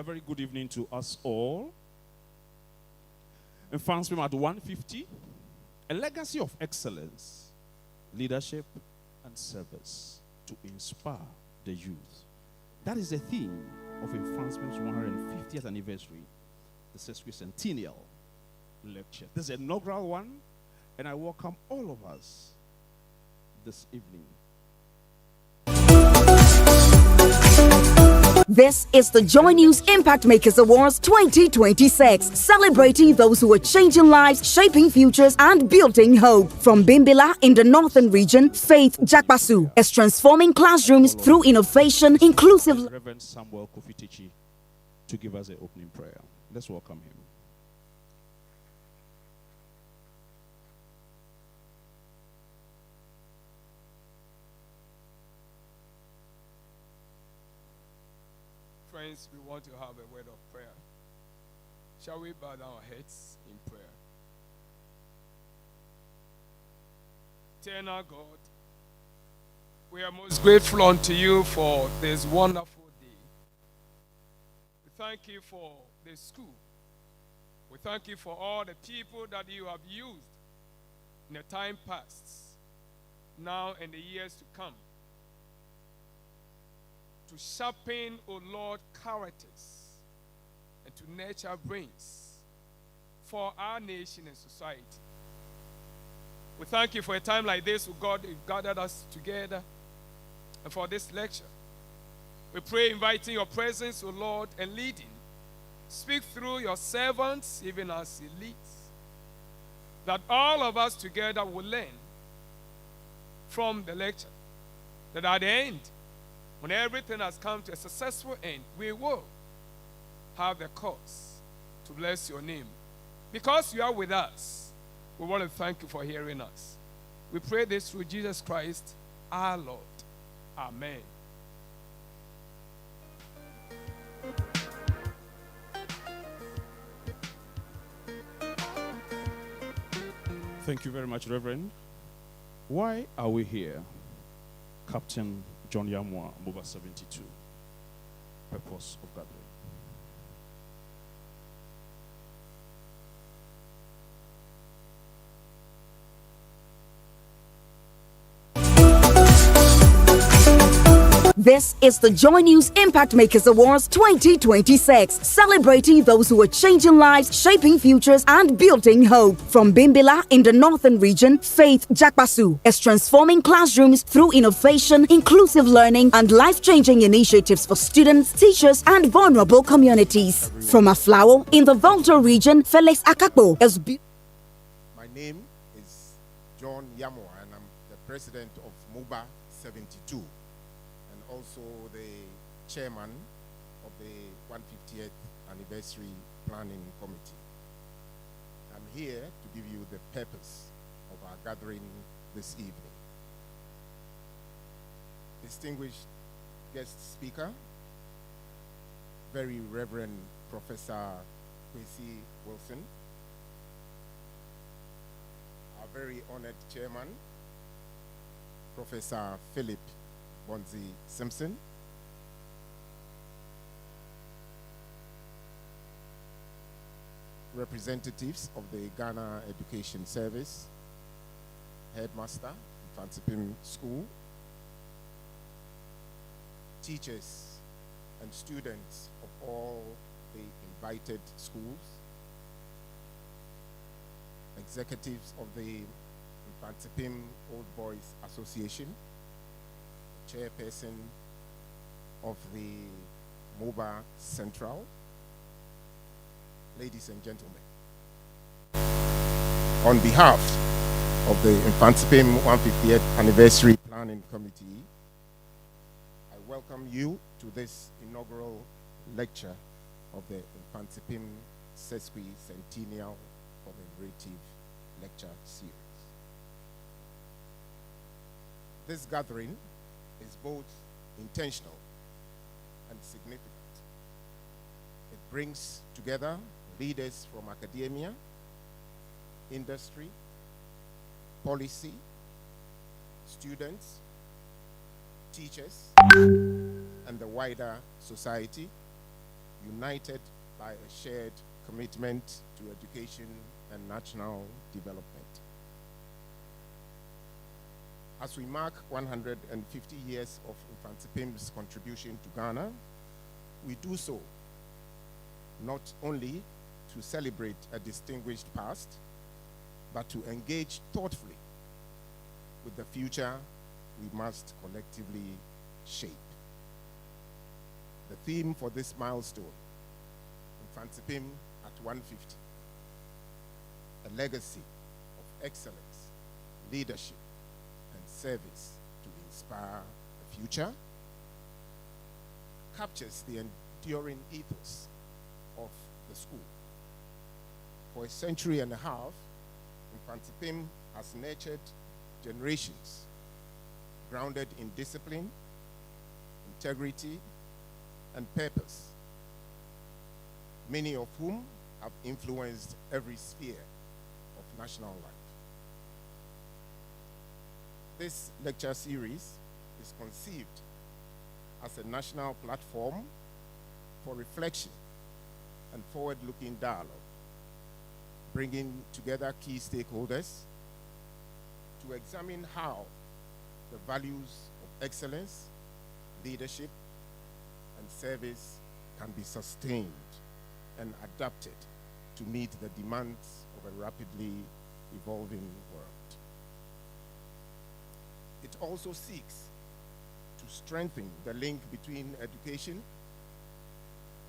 A very good evening to us all. Mfantsipim at 150, a legacy of excellence, leadership, and service to inspire the youth. That is the theme of Mfantsipim's 150th anniversary, the Sesquicentennial lecture. This is the inaugural one, and I welcome all of us this evening. This is the Joy News Impact Makers Awards 2026, celebrating those who are changing lives, shaping futures, and building hope. From Bimbila in the northern region, Faith Jakbasu is transforming classrooms through innovation, inclusive. Reverend Samuel Kofitichi to give us an opening prayer. Let's welcome him. Friends, we want to have a word of prayer. Shall we bow down our heads in prayer? Eternal God, we are most grateful unto you for this wonderful day. We thank you for the school. We thank you for all the people that you have used in the time past, now and the years to come, to sharpen, O Lord, characters and to nurture brains for our nation and society. We thank you for a time like this, O God, you've gathered us together and for this lecture. We pray, inviting your presence, O Lord, and leading. Speak through your servants, even as he leads, that all of us together will learn from the lecture, that at the end, when everything has come to a successful end, we will have the cause to bless your name. Because you are with us, we want to thank you for hearing us. We pray this through Jesus Christ, our Lord. Amen. Thank you very much, Reverend. Why are we here? Captain John Yamwa, Mova 72. Purpose of gathering. This is the Joy News Impact Makers Awards 2026, celebrating those who are changing lives, shaping futures, and building hope. From Bimbila in the Northern Region, Faith Jakpasu is transforming classrooms through innovation, inclusive learning, and life-changing initiatives for students, teachers, and vulnerable communities. From Aflao in the Volta region, Felix Akakpo is... My name is John Yamwa, and I'm the president of MOBA 72. Also the chairman of the 150th Anniversary Planning Committee. I'm here to give you the purpose of our gathering this evening. Distinguished guest speaker, very Reverend Professor Kwesi Wilson, our very honored chairman, Professor Philip Bonzi Simpson, representatives of the Ghana Education Service, headmaster, Mfantsipim School, teachers and students of all the invited schools, executives of the Mfantsipim Old Boys Association, chairperson of the MOBA Central, ladies and gentlemen. On behalf of the Mfantsipim 150th Anniversary Planning Committee, I welcome you to this inaugural lecture of the Mfantsipim Sesquicentennial Commemorative Lecture Series. This gathering is both intentional and significant. It brings together leaders from academia, industry, policy, students, teachers, and the wider society, united by a shared commitment to education and national development. As we mark 150 years of Mfantsipim's contribution to Ghana, we do so not only to celebrate a distinguished past, but to engage thoughtfully with the future we must collectively shape. The theme for this milestone, Mfantsipim at 150, a legacy of excellence, leadership, and service to inspire the future, captures the enduring ethos of the school. For a century and a half, Mfantsipim has nurtured generations grounded in discipline, integrity, and purpose, many of whom have influenced every sphere of national life. This lecture series is conceived as a national platform for reflection and forward-looking dialogue, bringing together key stakeholders to examine how the values of excellence, leadership, and service can be sustained and adapted to meet the demands of a rapidly evolving world. It also seeks to strengthen the link between education,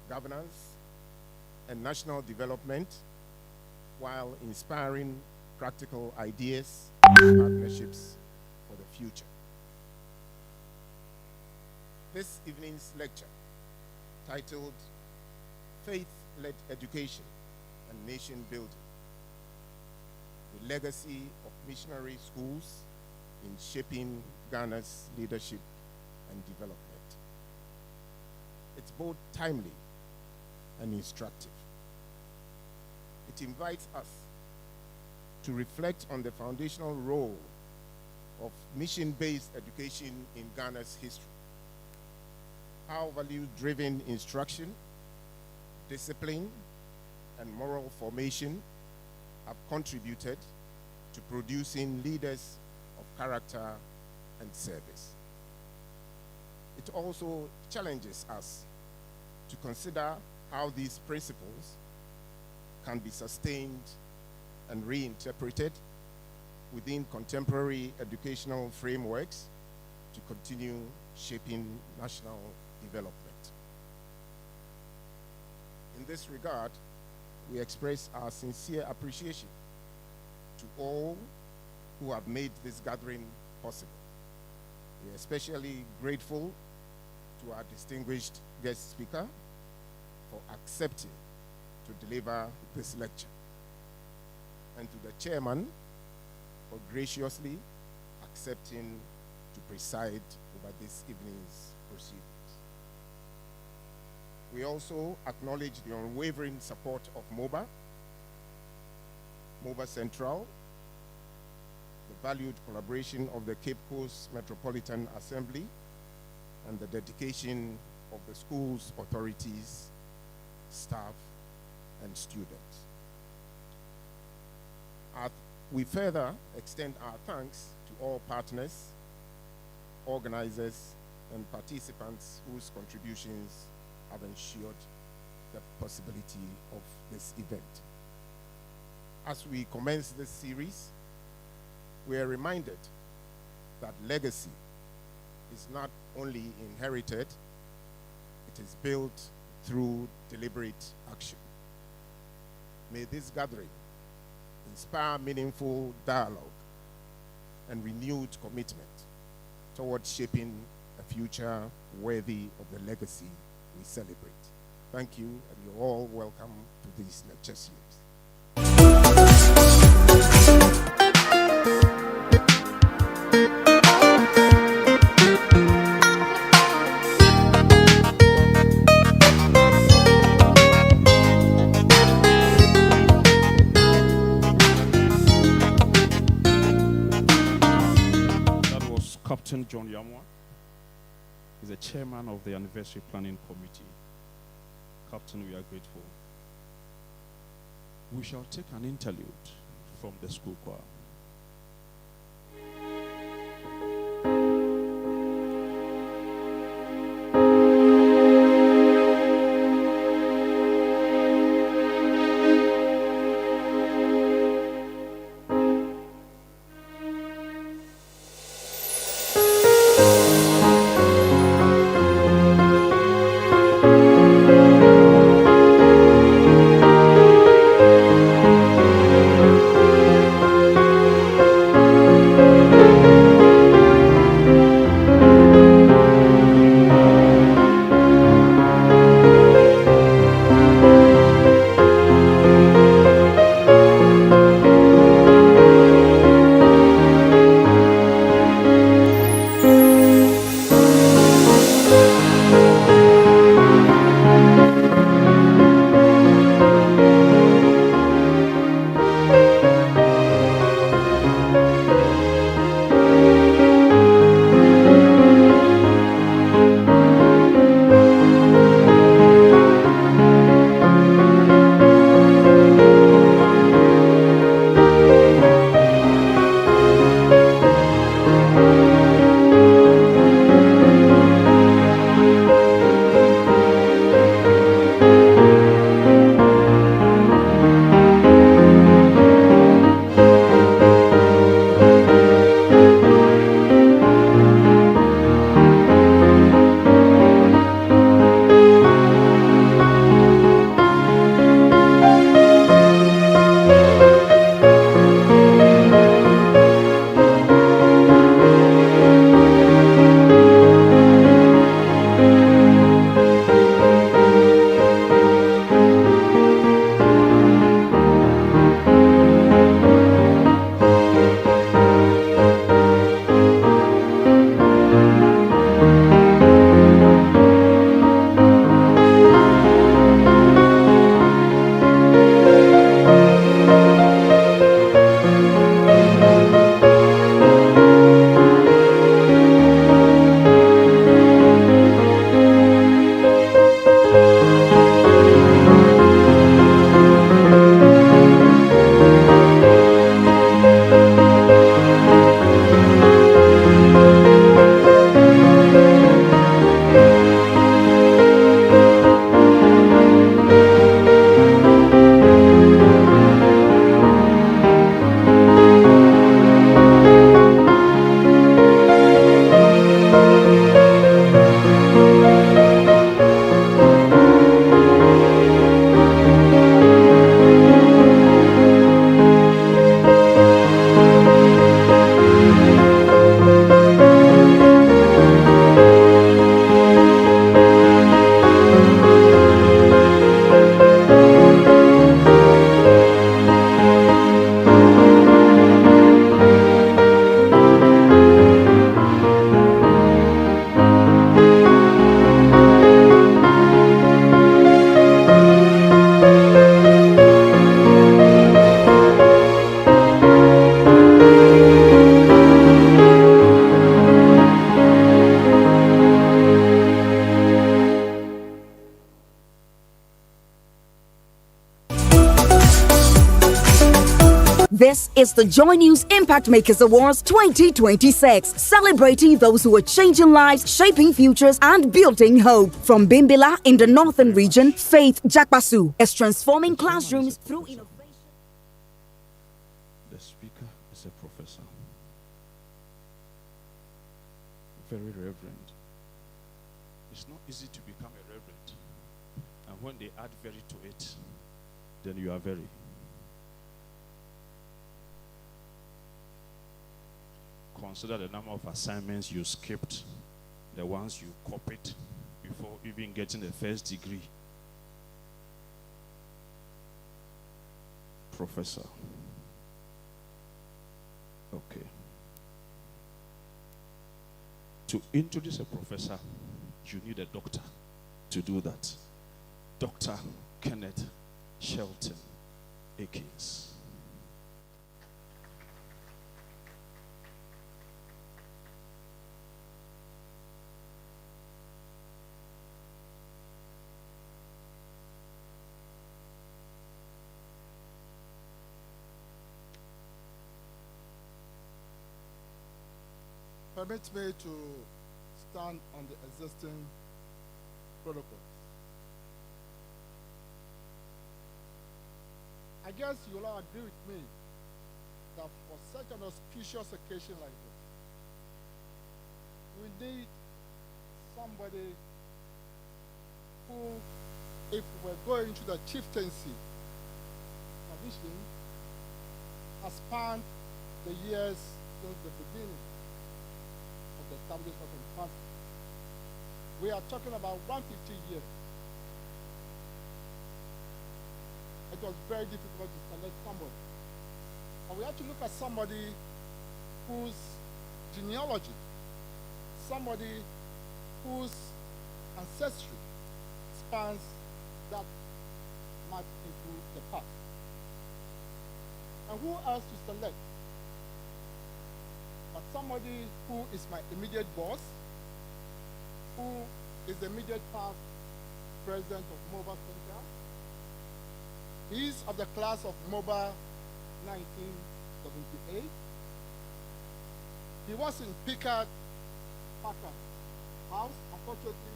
governance, and national development while inspiring practical ideas and partnerships for the future. This evening's lecture, titled Faith-Led Education and Nation Building, the legacy of missionary schools in shaping Ghana's leadership and development. It's both timely and instructive. It invites us to reflect on the foundational role of mission-based education in Ghana's history, how value-driven instruction, discipline, and moral formation have contributed to producing leaders of character and service. It also challenges us to consider how these principles can be sustained and reinterpreted within contemporary educational frameworks to continue shaping national development. In this regard, we express our sincere appreciation to all who have made this gathering possible. We are especially grateful to our distinguished guest speaker for accepting to deliver this lecture, and to the chairman for graciously accepting to preside over this evening's proceedings. We also acknowledge the unwavering support of MOBA Central, the valued collaboration of the Cape Coast Metropolitan Assembly, and the dedication of the school's authorities, staff, and students. We further extend our thanks to all partners, organizers, and participants whose contributions have ensured the possibility of this event. As we commence this series, we are reminded that legacy is not only inherited, it is built through deliberate action. May this gathering inspire meaningful dialogue and renewed commitment towards shaping a future worthy of the legacy we celebrate. Thank you, and you're all welcome to these lecture series. Captain John Yamwa is the chairman of the Anniversary Planning Committee. Captain, we are grateful. We shall take an interlude from the school choir. This is the Joy News Impact Makers Awards 2026, celebrating those who are changing lives, shaping futures, and building hope. From Bimbila in the Northern Region, Faith Jakpasu is transforming classrooms through innovation. The speaker is a professor. Very reverend. It's not easy to become a reverend. And when they add very to it, then you are very. Consider the number of assignments you skipped, the ones you copied before even getting the first degree. Professor. Okay. To introduce a professor, you need a doctor to do that. Dr. Kenneth Shelton Akins. Permit me to stand on the existing protocols. I guess you'll all agree with me that for such an auspicious occasion like this, we need somebody who, if we're going to the chieftaincy tradition, has spanned the years since the beginning of the establishment of Mfantsipim. We are talking about 150 years. It was very difficult to select somebody. And we had to look at somebody whose genealogy, somebody whose ancestry spans that much into the past. And who else to select but somebody who is my immediate boss, who is the immediate past president of MOBA Center. He's of the class of MOBA 1978. He was in Pickard Packard House. Unfortunately,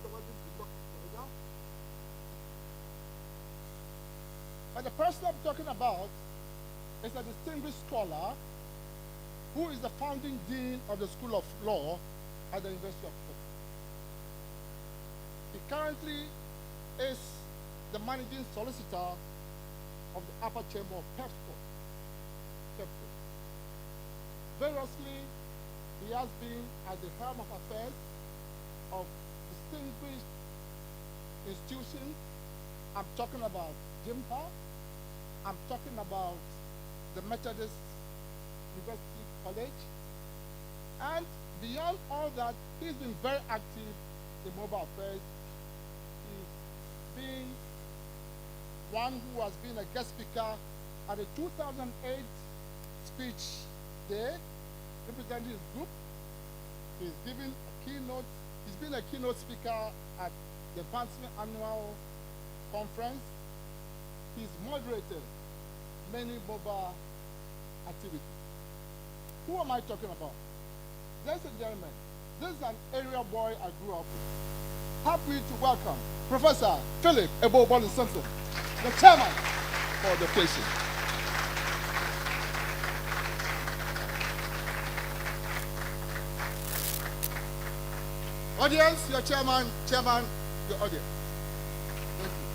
he wasn't in Florida. But the person I'm talking about is a distinguished scholar who is the founding dean of the School of Law at the University of Pittsburgh. He currently is the managing solicitor of the upper chamber of Pittsburgh. Variously, he has been at the helm of affairs of distinguished institutions. I'm talking about JIMPA. I'm talking about the Methodist University College. And beyond all that, he's been very active in mobile affairs. He's been one who has been a guest speaker at the 2008 speech day, representing his group. He's given a keynote. He's been a keynote speaker at the Mfantsipim Annual Conference. He's moderated many mobile activities. Who am I talking about? Ladies and gentlemen, this is an area boy I grew up with. Happy to welcome Professor Philip Ebo Simpson, the chairman for the occasion. Audience, your chairman, your audience. Thank you.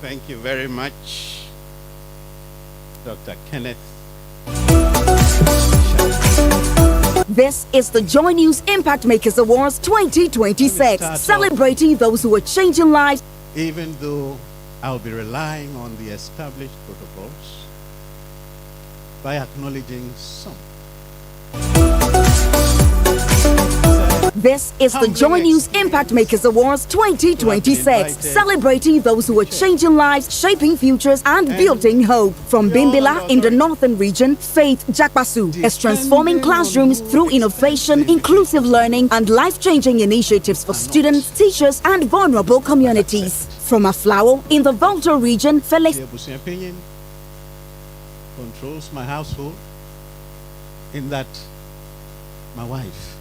Thank you very much, Dr. Kenneth. This is the Joy News Impact Makers Awards 2026, celebrating those who are changing lives. Even though I'll be relying on the established protocols, by acknowledging some. This is the Joy News Impact Makers Awards 2026, celebrating those who are changing lives, shaping futures, and building hope. From Bimbila in the northern region, Faith Jakpasu is transforming classrooms through innovation, inclusive learning, and life-changing initiatives for students, teachers, and vulnerable communities. From Aflao in the Volta region, Felix controls my household in that my wife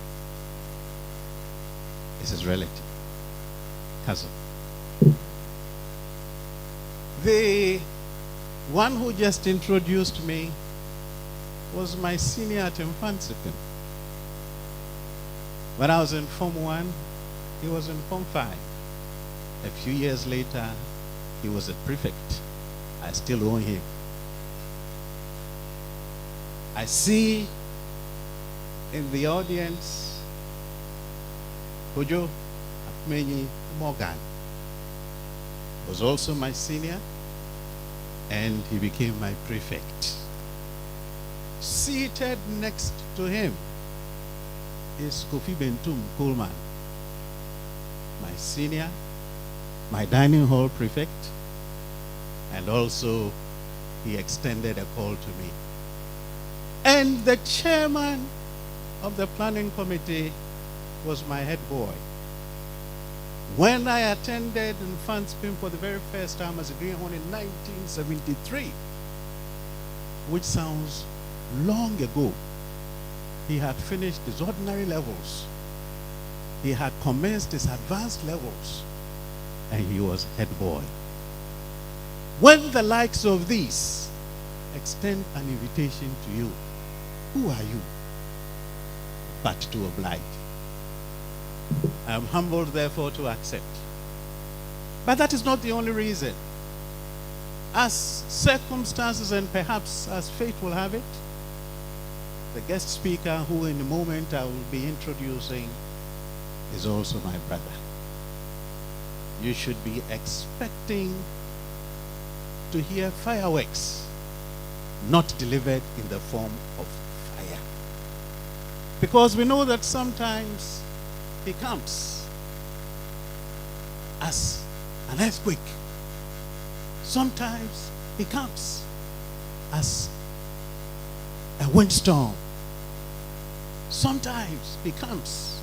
is his relative, cousin. The one who just introduced me was my senior at Mfantsipim. When I was in Form 1, he was in Form 5. A few years later, he was a prefect. I still owe him. I see in the audience Kojo Akmenyi Morgan was also my senior, and he became my prefect. Seated next to him is Kofi Bentum Coleman, my senior, my dining hall prefect, and also he extended a call to me. And the chairman of the planning committee was my head boy. When I attended Mfantsipim for the very first time as a greenhorn in 1973, which sounds long ago, he had finished his ordinary levels. He had commenced his advanced levels, and he was head boy. When the likes of these extend an invitation to you, who are you but to oblige? I am humbled, therefore, to accept. But that is not the only reason. As circumstances and perhaps as fate will have it, the guest speaker, who in a moment I will be introducing, is also my brother. You should be expecting to hear fireworks, not delivered in the form of fire. Because we know that sometimes he comes as an earthquake. Sometimes he comes as a windstorm. Sometimes he comes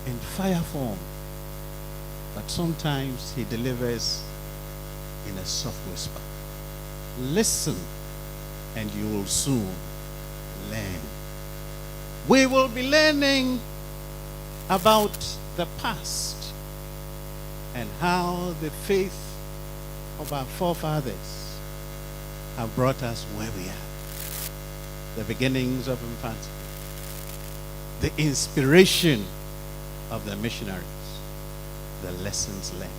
in fire form. But sometimes he delivers in a soft whisper. Listen, and you will soon learn. We will be learning about the past and how the faith of our forefathers have brought us where we are. The beginnings of Mfantsipim, the inspiration of the missionaries, the lessons learned.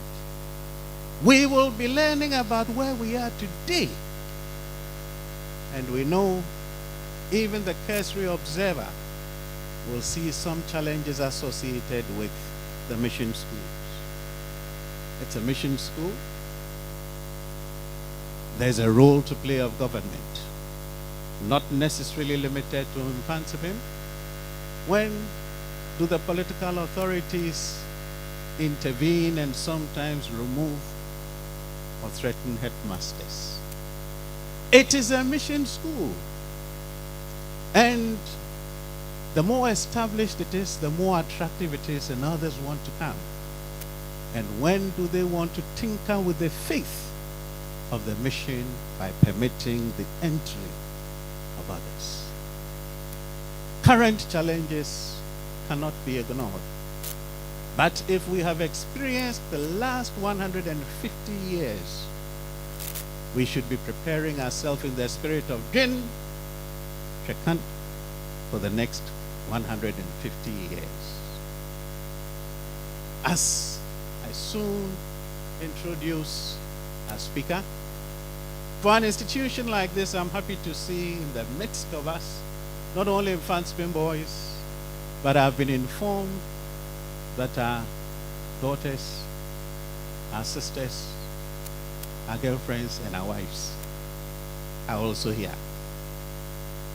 We will be learning about where we are today. And we know even the cursory observer will see some challenges associated with the mission schools. It's a mission school. There's a role to play of government, not necessarily limited to Mfantsipim. When do the political authorities intervene and sometimes remove or threaten headmasters? It is a mission school. And the more established it is, the more attractive it is, and others want to come. And when do they want to tinker with the faith of the mission? By permitting the entry of others. Current challenges cannot be ignored. But if we have experienced the last 150 years, we should be preparing ourselves in the spirit of Jin Shekant for the next 150 years. As I soon introduce our speaker, for an institution like this, I'm happy to see in the midst of us, not only Mfantsipim boys, but I've been informed that our daughters, our sisters, our girlfriends, and our wives are also here.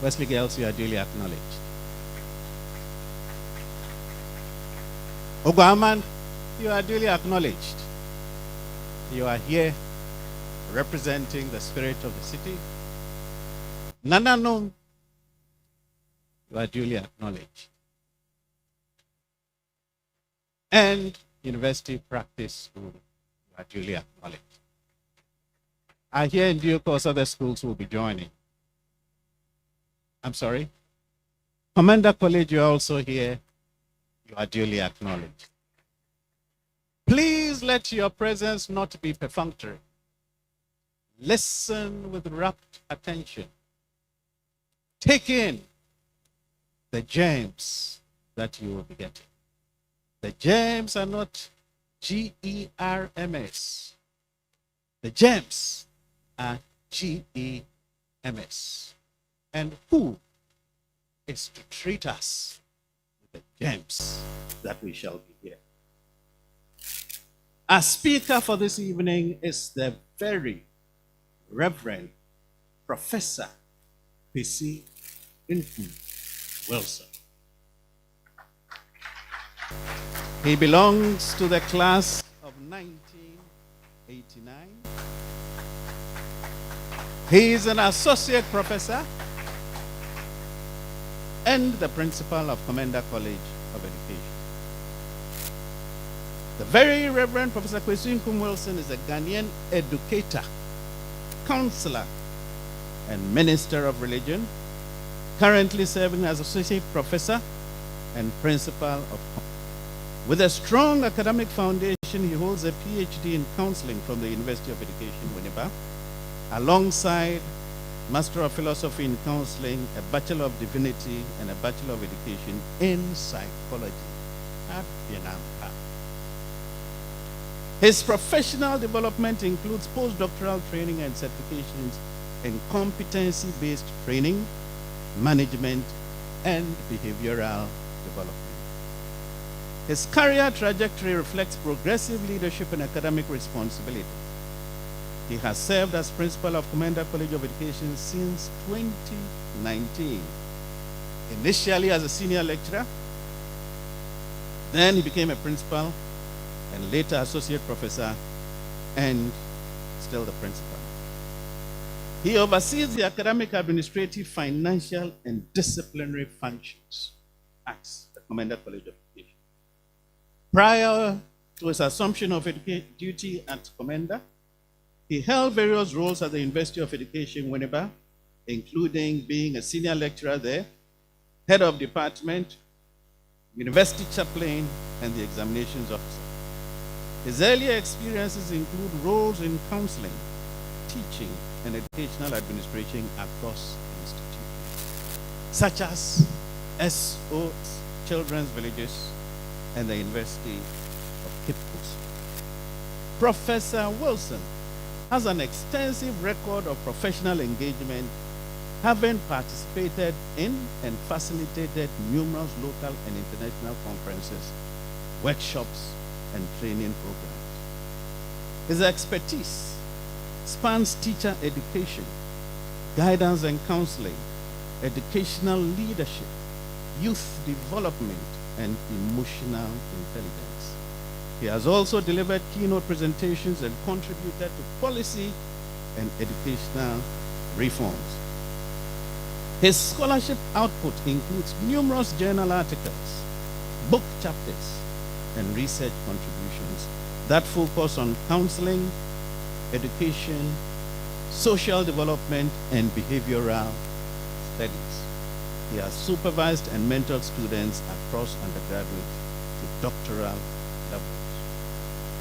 Wesley girls, you are duly acknowledged. Ogwaman, you are duly acknowledged. You are here representing the spirit of the city. Nananum, you are duly acknowledged. And University Practice School, you are duly acknowledged. I hear in due course other schools will be joining. I'm sorry? Commander College, you are also here. You are duly acknowledged. Please let your presence not be perfunctory. Listen with rapt attention. Take in the gems that you will be getting. The gems are not G-E-R-M-S. The gems are G-E-M-S. And who is to treat us with the gems that we shall be here? Our speaker for this evening is the very Reverend Professor Sesquicentennial Wilson. He belongs to the class of 1989. He is an associate professor and the principal of Commander College of Education. The very Reverend Professor Sesquicentennial Wilson is a Ghanaian educator, counselor, and minister of religion, currently serving as associate professor and principal of. With a strong academic foundation, he holds a PhD in counseling from the University of Education, Winneba, alongside Master of Philosophy in Counseling, a Bachelor of Divinity, and a Bachelor of Education in Psychology. His professional development includes postdoctoral training and certifications in competency-based training, management, and behavioral development. His career trajectory reflects progressive leadership and academic responsibility. He has served as principal of Commander College of Education since 2019. Initially as a senior lecturer, then he became a principal, and later associate professor, and still the principal. He oversees the academic, administrative, financial, and disciplinary functions at the Commander College of Education. Prior to his assumption of duty at Commander, he held various roles at the University of Education, Winneba, including being a senior lecturer there, head of department, university chaplain, and the examinations officer. His earlier experiences include roles in counseling, teaching, and educational administration across institutions, such as SO Children's Villages and the University of Cape Coast. Professor Wilson has an extensive record of professional engagement, having participated in and facilitated numerous local and international conferences, workshops, and training programs. His expertise spans teacher education, guidance and counseling, educational leadership, youth development, and emotional intelligence. He has also delivered keynote presentations and contributed to policy and educational reforms. His scholarship output includes numerous journal articles, book chapters, and research contributions that focus on counseling, education, social development, and behavioral studies. He has supervised and mentored students across undergraduate to doctoral levels.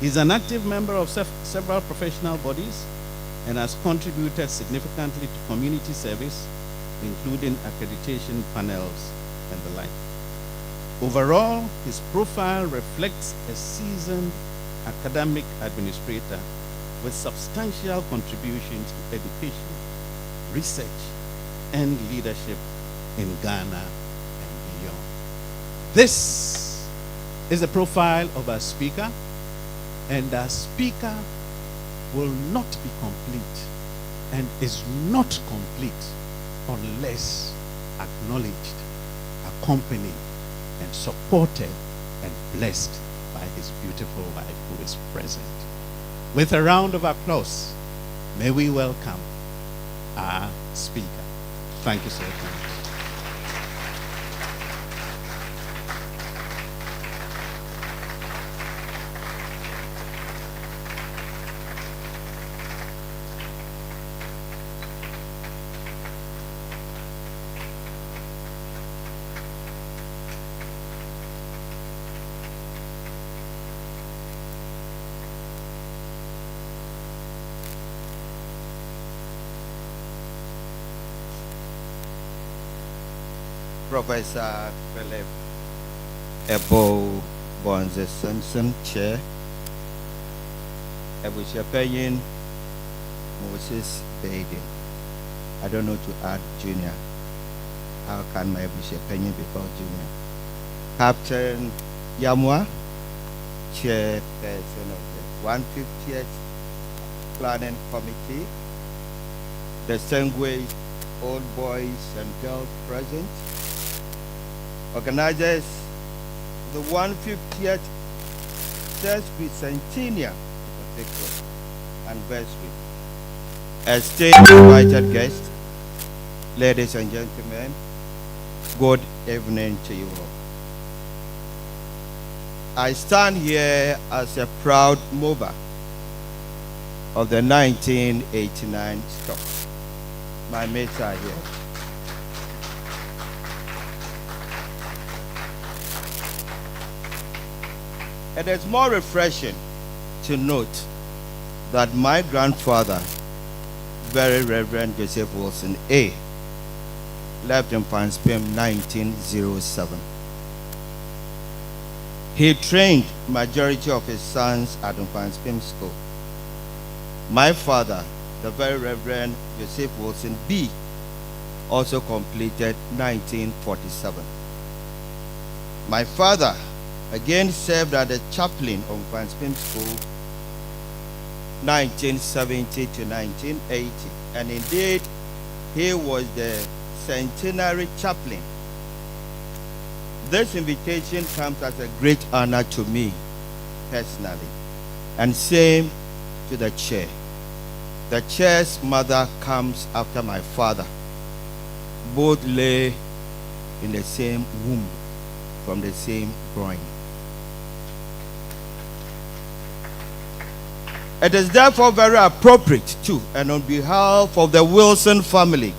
He's an active member of several professional bodies and has contributed significantly to community service, including accreditation panels and the like. Overall, his profile reflects a seasoned academic administrator with substantial contributions to education, research, and leadership in Ghana and beyond. This is a profile of our speaker, and our speaker will not be complete and is not complete unless acknowledged, accompanied, and supported and blessed his beautiful wife who is present. With a round of applause, may we welcome our speaker. Thank you so much. Professor Philip Ebo Bonze Simpson, Chair. Ebushepeyin Moses Baden. I don't know to add junior. How can my Ebushepeyin be called junior? Captain Yamwa, Chairperson of the 150th Planning Committee. Distinguished old boys and girls present. Organizers, the 150th Sesquicentennial anniversary. Esteemed invited guests, ladies and gentlemen, good evening to you all. I stand here as a proud mover of the 1989 stock. My mates are here. It is more refreshing to note that my grandfather, Very Reverend Joseph Wilson A., left in Mfantsipim 1907. He trained majority of his sons at Mfantsipim School. My father, the Very Reverend Joseph Wilson B., also completed 1947. My father again served as the chaplain of Mfantsipim School 1970 to 1980, and indeed he was the centenary chaplain. This invitation comes as a great honor to me personally, and same to the chair. The chair's mother comes after my father. Both lay in the same womb from the same groin. It is therefore very appropriate too, and on behalf of the Wilson family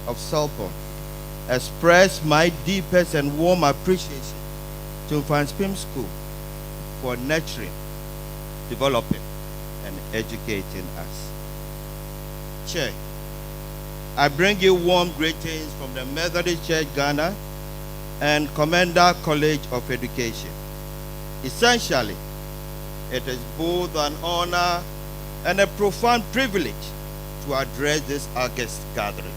of Salpon, express my deepest and warm appreciation to Mfantsipim School for nurturing, developing, and educating us. Chair, I bring you warm greetings from the Methodist Church Ghana and Commander College of Education. Essentially, it is both an honor and a profound privilege to address this August gathering,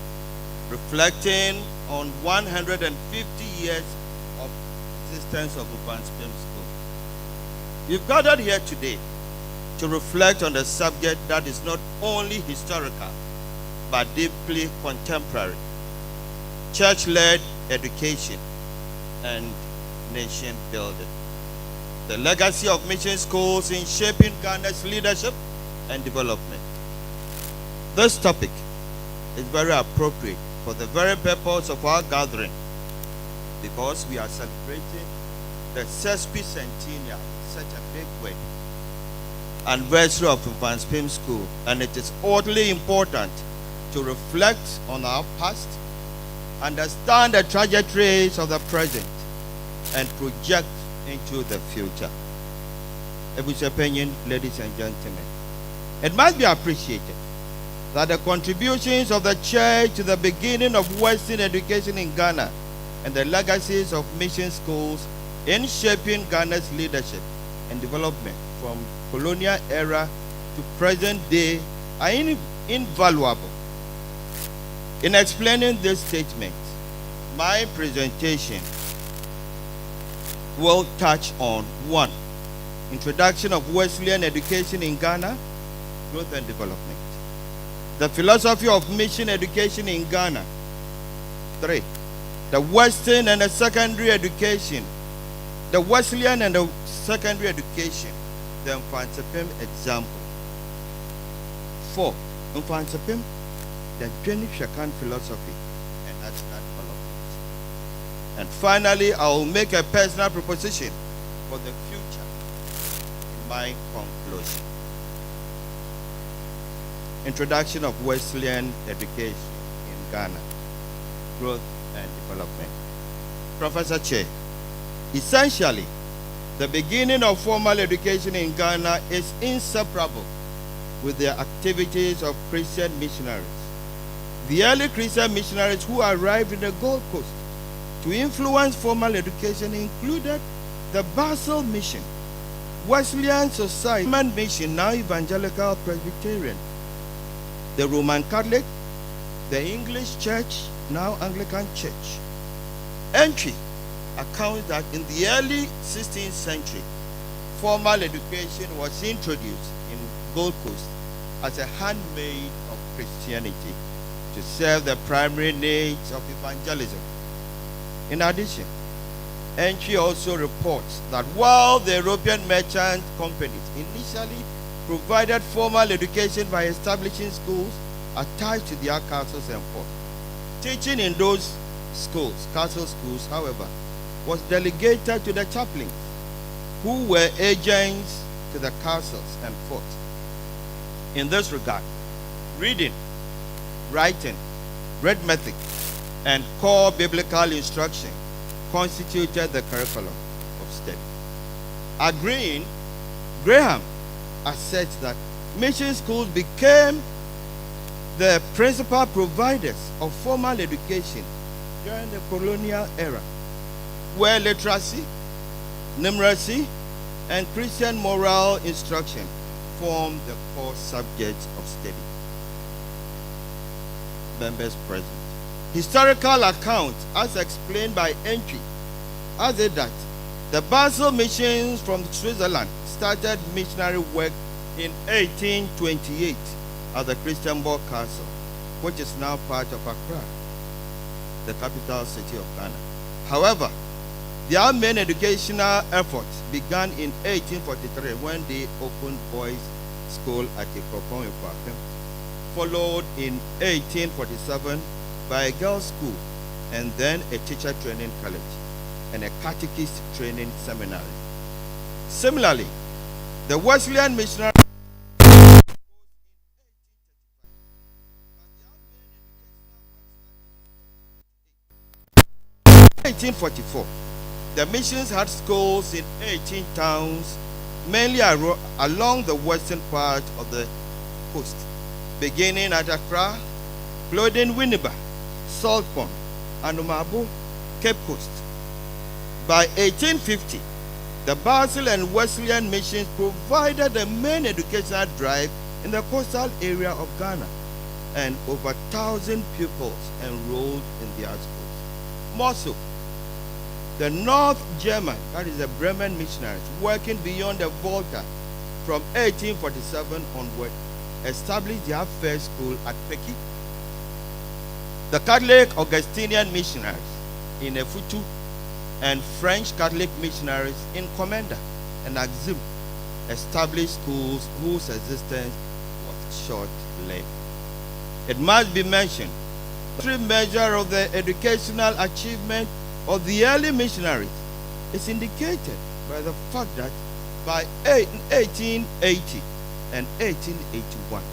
reflecting on 150 years of existence of Mfantsipim School. You've gathered here today to reflect on a subject that is not only historical, but deeply contemporary: church-led education and nation building. The legacy of mission schools in shaping Ghana's leadership and development. This topic is very appropriate for the very purpose of our gathering, because we are celebrating the Sesquicentennial, such a big word, anniversary of Mfantsipim School, and it is utterly important to reflect on our past, understand the trajectories of the present, and project into the future. Ebushepeyin, ladies and gentlemen, it must be appreciated that the contributions of the church to the beginning of Western education in Ghana and the legacies of mission schools in shaping Ghana's leadership and development from colonial era to present day are invaluable. In explaining this statement, my presentation will touch on 1. Introduction of Wesleyan education in Ghana, growth and development. The philosophy of mission education in Ghana. 3. The Western and the secondary education the Wesleyan and the secondary education, the Mfantsipim example. 4. Mfantsipim, the Jenny Shakan philosophy and national development. And finally, I will make a personal proposition for the future in my conclusion. Introduction of Wesleyan education in Ghana, growth and development. Professor Che, essentially, the beginning of formal education in Ghana is inseparable with the activities of Christian missionaries. The early Christian missionaries who arrived in the Gold Coast to influence formal education included the Basel Mission, Wesleyan Society, Mission, now Evangelical Presbyterian, the Roman Catholic, the English Church, now Anglican Church. Entry accounts that in the early 16th century, formal education was introduced in Gold Coast as a handmaid of Christianity to serve the primary needs of evangelism. In addition, Entry also reports that while the European merchant companies initially provided formal education by establishing schools attached to their castles and forts, teaching in those schools, castle schools, however, was delegated to the chaplains, who were agents to the castles and forts. In this regard, reading, writing, arithmetic, and core biblical instruction constituted the curriculum of study. Agreeing, Graham asserts that mission schools became the principal providers of formal education during the colonial era, where literacy, numeracy, and Christian moral instruction formed the core subjects of study. Members present. Historical account, as explained by Entry, has it that the Basel missions from Switzerland started missionary work in 1828 at the Christianborg Castle, which is now part of Accra, the capital city of Ghana. However, their main educational efforts began in 1843 when they opened boys' school at Ikropon, followed in 1847 by a girls' school, and then a teacher training college and a catechist training seminary. Similarly, the Wesleyan missionary 1844, the missions had schools in 18 towns, mainly along the western part of the coast, beginning at Accra, including Winneba, Salt Pond, Anumabo, Cape Coast. By 1850, the Basel and Wesleyan missions provided the main educational drive in the coastal area of Ghana, and over 1,000 pupils enrolled in their schools. More so, the North German, that is the Bremen missionaries, working beyond the Volta from 1847 onward, established their first school at Peki. The Catholic Augustinian missionaries in Efutu and French Catholic missionaries in Komenda and Axim established schools whose existence was short-lived. It must be mentioned, the measure of the educational achievement of the early missionaries is indicated by the fact that by 1880 and 1881,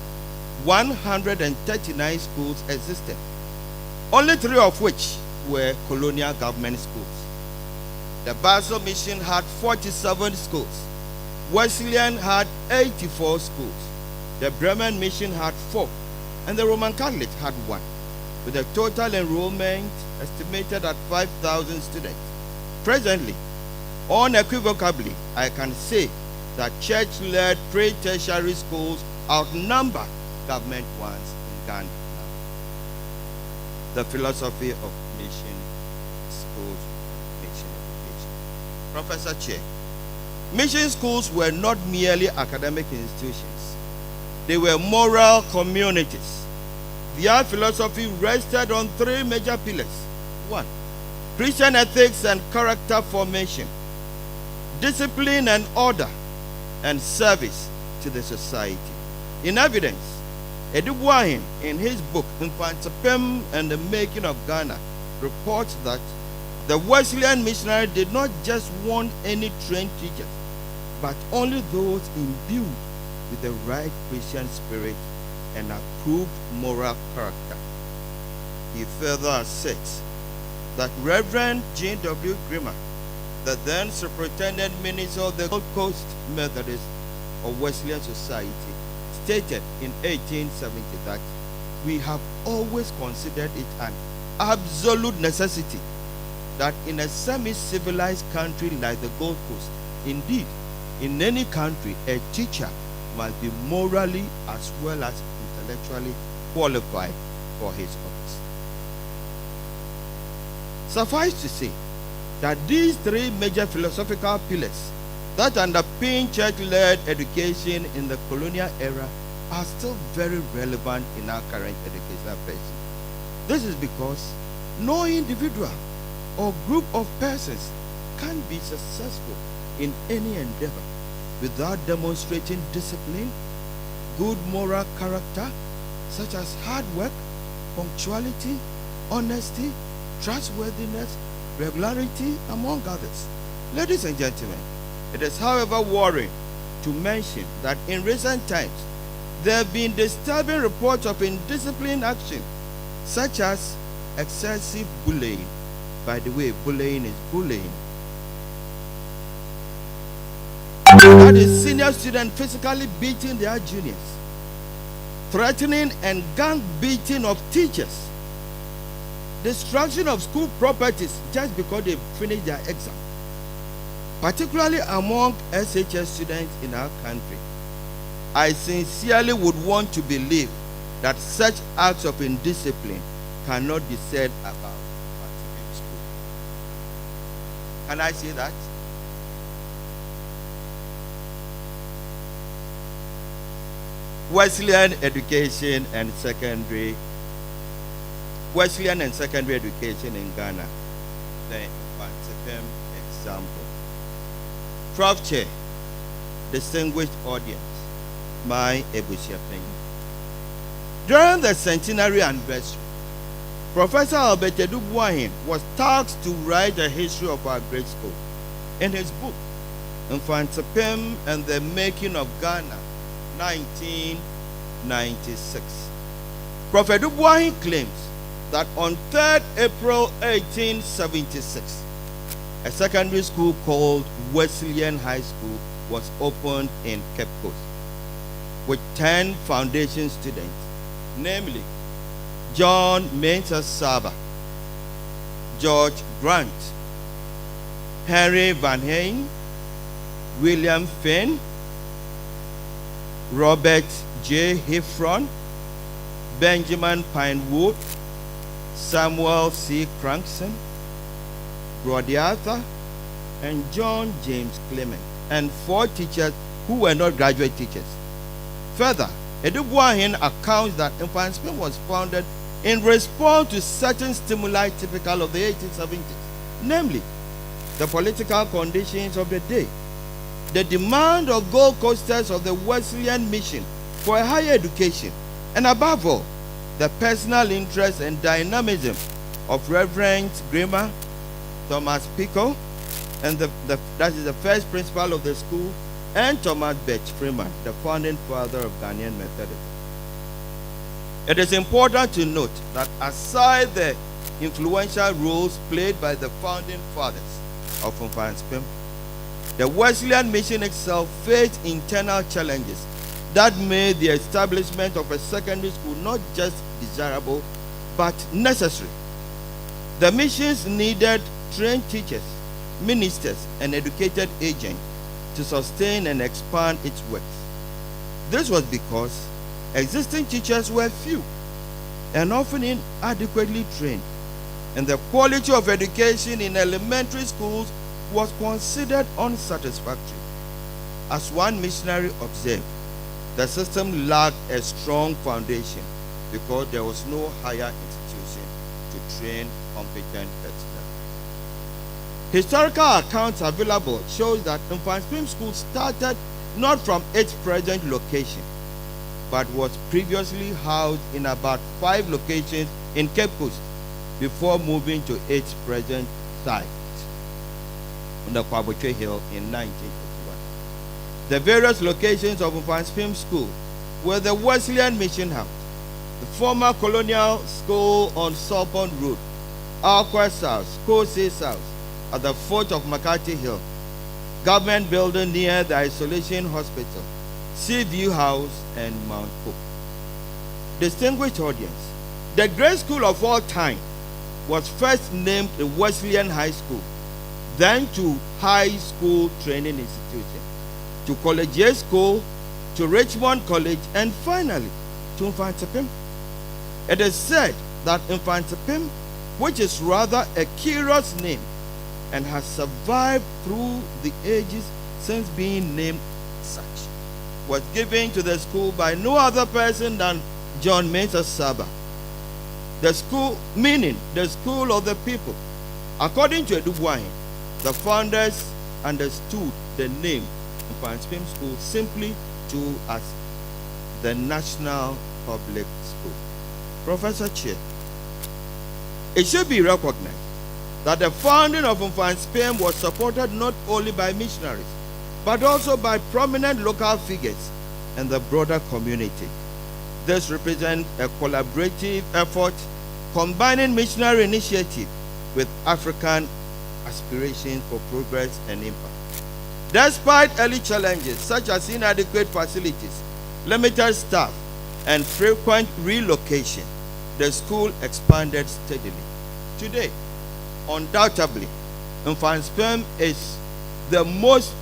139 schools existed, only 3 of which were colonial government schools. The Basel Mission had 47 schools. Wesleyan had 84 schools. The Bremen Mission had 4, and the Roman Catholic had 1, with a total enrollment estimated at 5,000 students. Presently, unequivocally, I can say that church-led pre-tertiary schools outnumber government ones in Ghana now. The philosophy of mission schools, mission education. Professor Che, mission schools were not merely academic institutions. They were moral communities. Their philosophy rested on 3 major pillars. 1, Christian ethics and character formation. discipline and order, and service to the society. In evidence, Edubuahin, in his book Mfantsipim and the Making of Ghana, reports that the Wesleyan missionary did not just want any trained teachers, but only those imbued with the right Christian spirit and approved moral character. He further asserts that Reverend J.W. Grimmer, the then superintendent minister of the Gold Coast Methodist or Wesleyan Society, stated in 1870 that we have always considered it an absolute necessity that in a semi-civilized country like the Gold Coast, indeed, in any country, a teacher must be morally as well as intellectually qualified for his office. Suffice to say that these three major philosophical pillars that underpin church-led education in the colonial era are still very relevant in our current educational pursuit. This is because no individual or group of persons can be successful in any endeavor without demonstrating discipline, good moral character, such as hard work, punctuality, honesty, trustworthiness, regularity, among others. Ladies and gentlemen, it is however worrying to mention that in recent times there have been disturbing reports of indisciplined action, such as excessive bullying. By the way, bullying is bullying. That is senior students physically beating their juniors, threatening and gang beating of teachers, destruction of school properties just because they finished their exam, particularly among SHS students in our country. I sincerely would want to believe that such acts of indiscipline cannot be said about Mfantsipim School. Can I say that? Wesleyan and secondary education in Ghana, the Mfantsipim example. Prof. Chair, distinguished audience, my Ebusiapeng. During the centenary anniversary, Professor Albert Edubuahin was tasked to write a history of our great school. In his book, Mfantsipim and the Making of Ghana, 1996. Prof. Edubuahin claims that on 3rd April 1876, a secondary school called Wesleyan High School was opened in Cape Coast with 10 foundation students, namely John Mensah Saba, George Grant, Henry Van Heyen, William Finn, Robert J. Heffron, Benjamin Pinewood, Samuel C. Crankson, Brody Arthur, and John James Clement, and 4 teachers who were not graduate teachers. Further, Edubuahin accounts that Mfantsipim was founded in response to certain stimuli typical of the 1870s, namely the political conditions of the day, the demand of Gold Coasters of the Wesleyan mission for a higher education, and above all, the personal interest and dynamism of Reverend Grimmer, Thomas Pico, and that is the first principal of the school, and Thomas Birch Freeman, the founding father of Ghanaian Methodism. It is important to note that aside the influential roles played by the founding fathers of Mfantsipim, the Wesleyan mission itself faced internal challenges that made the establishment of a secondary school not just desirable, but necessary. The missions needed trained teachers, ministers, and educated agents to sustain and expand its works. This was because existing teachers were few and often inadequately trained, and the quality of education in elementary schools was considered unsatisfactory. As one missionary observed, the system lacked a strong foundation because there was no higher institution to train competent personnel. Historical accounts available shows that Mfantsipim School started not from its present location, but was previously housed in about 5 locations in Cape Coast before moving to its present site on the Kwabotwe Hill in 1981. The various locations of Mfantsipim School were the Wesleyan Mission House, the former colonial school on Salpon Road, Alquest House, Cose's House at the foot of McCarthy Hill, government building near the Isolation Hospital, Seaview House, and Mount Hope. Distinguished audience, the great school of all time was first named the Wesleyan High School, then to High School Training Institution, to Collegiate School, to Richmond College, and finally to Mfantsipim. It is said that Mfantsipim, which is rather a curious name and has survived through the ages since being named such, was given to the school by no other person than John Mensah Saba. The school, meaning the school of the people. According to Edubuahin, the founders understood the name Mfantsipim School simply to as the National Public School. Professor Chair, it should be recognized that the founding of Mfantsipim was supported not only by missionaries, but also by prominent local figures and the broader community. This represents a collaborative effort combining missionary initiative with African aspirations for progress and impact. Despite early challenges such as inadequate facilities, limited staff, and frequent relocation, the school expanded steadily. Today, undoubtedly, Mfantsipim is the most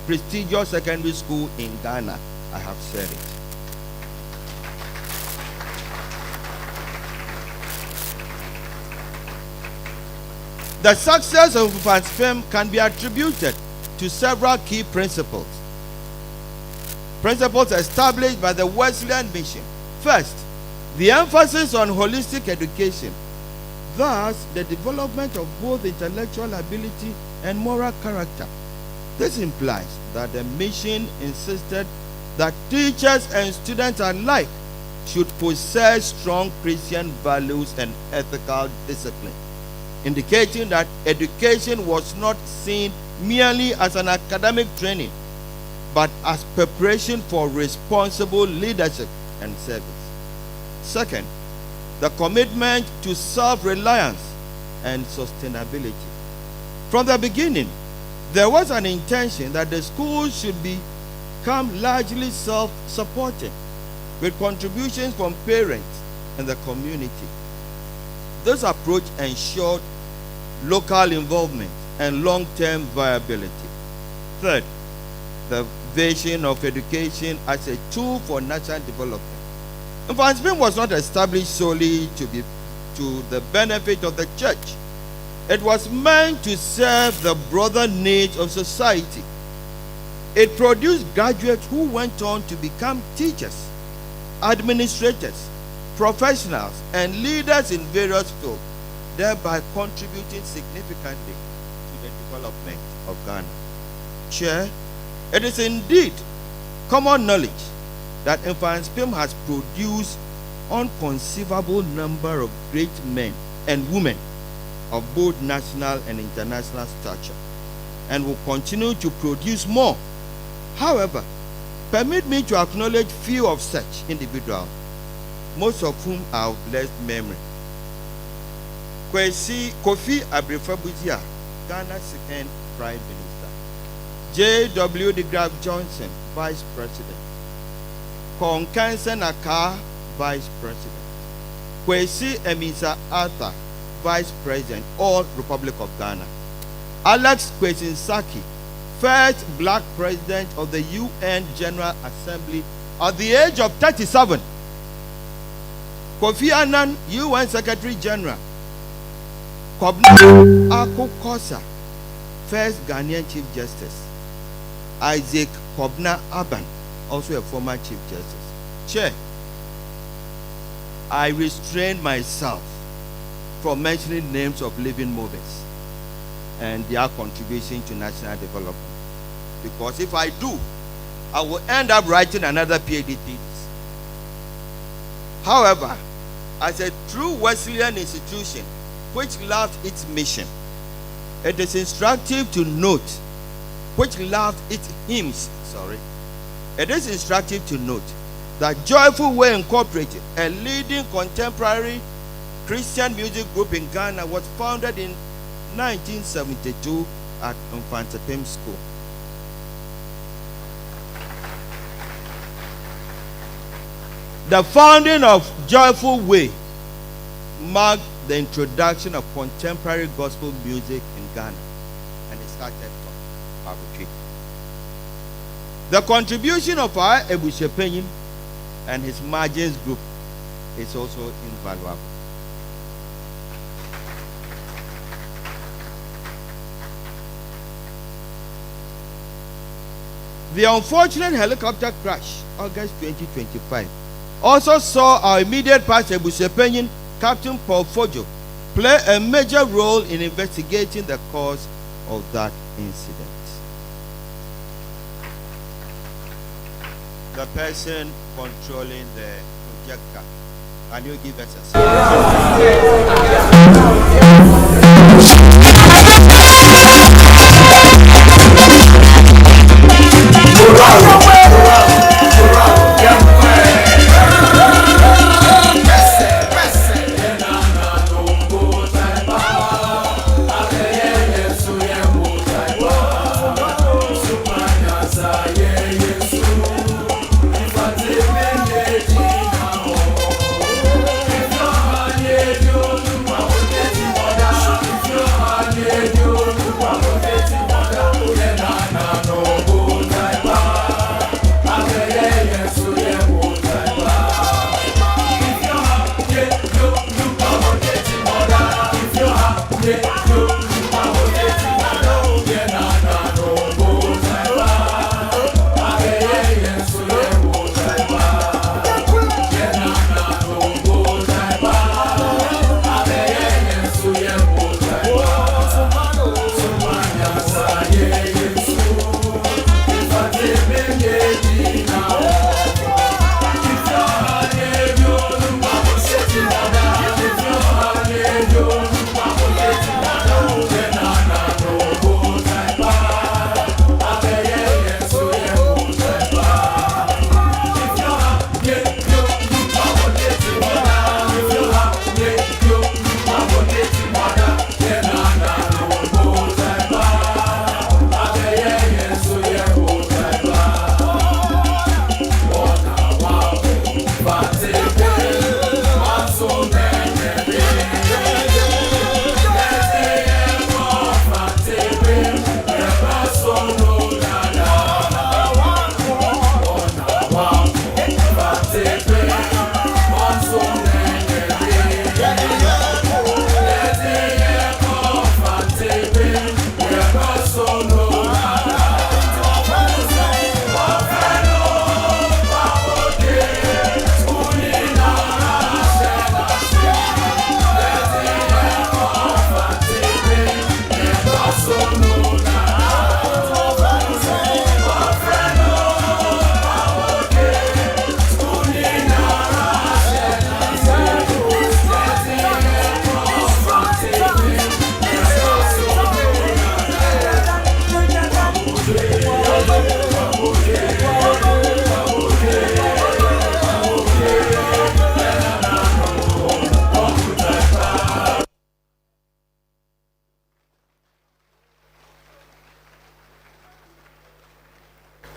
prestigious secondary school in Ghana. I have said it. The success of Mfantsipim can be attributed to several key principles. Principles established by the Wesleyan Mission. First, the emphasis on holistic education, thus the development of both intellectual ability and moral character. This implies that the mission insisted that teachers and students alike should possess strong Christian values and ethical discipline, indicating that education was not seen merely as an academic training, but as preparation for responsible leadership and service. Second, the commitment to self-reliance and sustainability. From the beginning, there was an intention that the school should become largely self-supporting, with contributions from parents and the community. This approach ensured local involvement and long-term viability. Third, the vision of education as a tool for national development. Mfantsipim was not established solely to the benefit of the church. It was meant to serve the broader needs of society. It produced graduates who went on to become teachers, administrators, professionals, and leaders in various fields, thereby contributing significantly to the development of Ghana. Chair, it is indeed common knowledge that Mfantsipim has produced unconceivable number of great men and women of both national and international stature, and will continue to produce more. However, permit me to acknowledge few of such individuals, most of whom are of blessed memory. Kofi Abrefabuzia, Ghana's second Prime Minister. J.W. de Graaf Johnson, Vice President. Konkansen Akar, Vice President. Kwesi Emisa Arthur, Vice President, all Republic of Ghana. Alex Kwesinsaki, first black president of the UN General Assembly at the age of 37. Kofi Annan, UN Secretary General. Kobna Ako Kosa, first Ghanaian Chief Justice. Isaac Kobna Aban, also a former Chief Justice. Chair, I restrain myself from mentioning names of living movers. and their contribution to national development. Because if I do, I will end up writing another PhD thesis. However, as a true Wesleyan institution which loved its mission, it is instructive to note, which loved its hymns, it is instructive to note that Joyful Way Incorporated, a leading contemporary Christian music group in Ghana, was founded in 1972 at Mfantsipim School. The founding of Joyful Way marked the introduction of contemporary gospel music in Ghana, and it started from our retreat. The contribution of our Sesquicentennial and his margins group is also invaluable. The unfortunate helicopter crash, August 2025, also saw our immediate past Sesquicentennial, Captain Paul Fojo, play a major role in investigating the cause of that incident. The person controlling the projector, can you give us a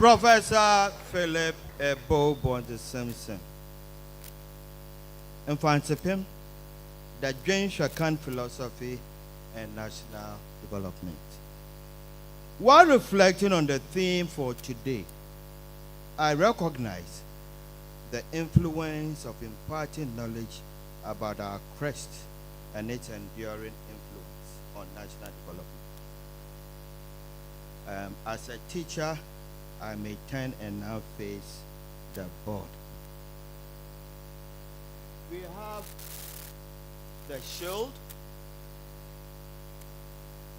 Professor Philip Ebo Bonte Simpson. Mfantsipim, the Jane Shakan philosophy and national development. While reflecting on the theme for today, I recognize the influence of imparting knowledge about our crest and its enduring influence on national development. As a teacher, I may turn and now face the board. We have the shield,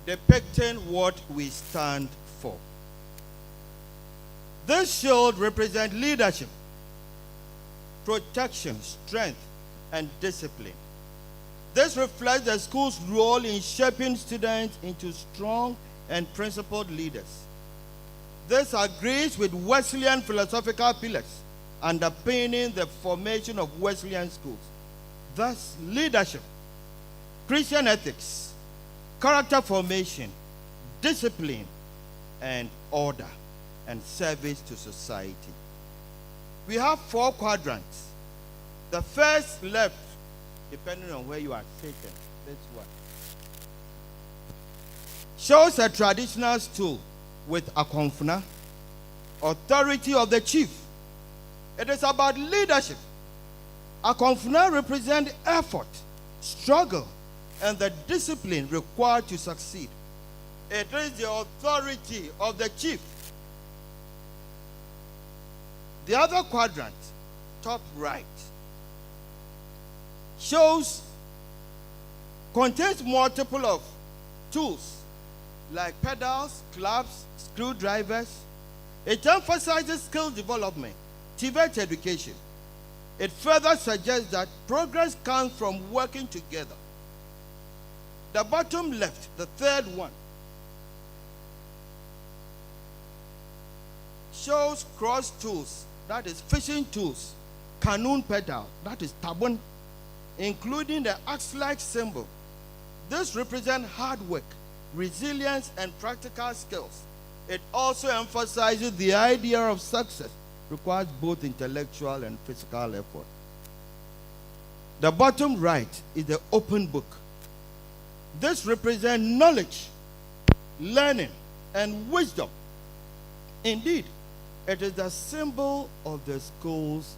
depicting what we stand for. This shield represents leadership, protection, strength, and discipline. This reflects the school's role in shaping students into strong and principled leaders. This agrees with Wesleyan philosophical pillars underpinning the formation of Wesleyan schools. Thus, leadership, Christian ethics, character formation, discipline, and order, and service to society. We have 4 quadrants. The first left, depending on where you are sitting, this one, shows a traditional stool with a confna, authority of the chief. It is about leadership. A confna represents effort, struggle, and the discipline required to succeed. It is the authority of the chief. The other quadrant, top right, contains multiple of tools like pedals, clubs, screwdrivers. It emphasizes skill development, TVET education. It further suggests that progress comes from working together. The bottom left, the third one, shows cross tools, that is fishing tools, canoe pedal, that is tabun, including the axe-like symbol. This represents hard work, resilience, and practical skills. It also emphasizes the idea of success requires both intellectual and physical effort. The bottom right is the open book. This represents knowledge, learning, and wisdom. Indeed, it is the symbol of the school's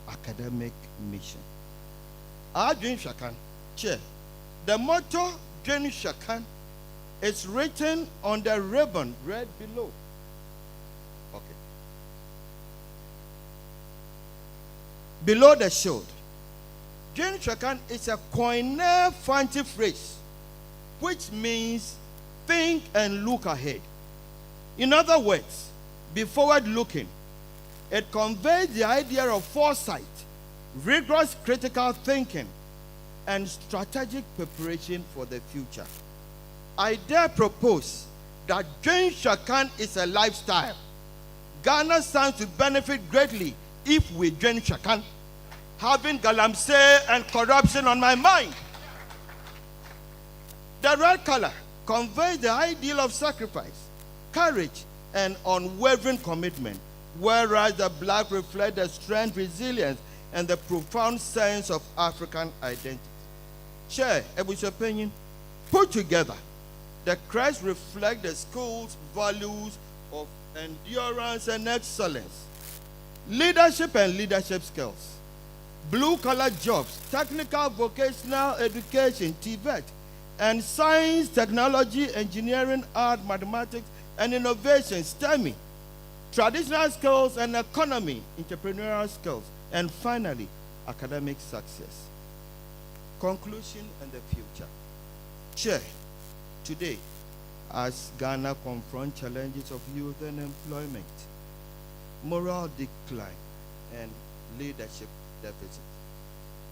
academic mission. Adwin Shakan, Chair. The motto, Adwin Shakan, is written on the ribbon read below. Okay. Below the shield, Adwin Shakan is a Koine Fanti phrase, which means think and look ahead. In other words, be forward-looking. It conveys the idea of foresight, rigorous critical thinking, and strategic preparation for the future. I dare propose that Adwin Shakan is a lifestyle. Ghana stands to benefit greatly if we Adwin Shakan, having galamsey and corruption on my mind. The red color conveys the ideal of sacrifice, courage, and unwavering commitment, whereas the black reflects the strength, resilience, and the profound sense of African identity. Chair, Ebu's opinion, put together, the crest reflects the school's values of endurance and excellence, leadership and leadership skills, blue-collar jobs, technical vocational education, TVET, and science, technology, engineering, art, mathematics, and innovation, STEM, traditional skills and economy, entrepreneurial skills, and finally, academic success. Conclusion and the future. Chair, today, as Ghana confronts challenges of youth and employment, moral decline, and leadership deficit,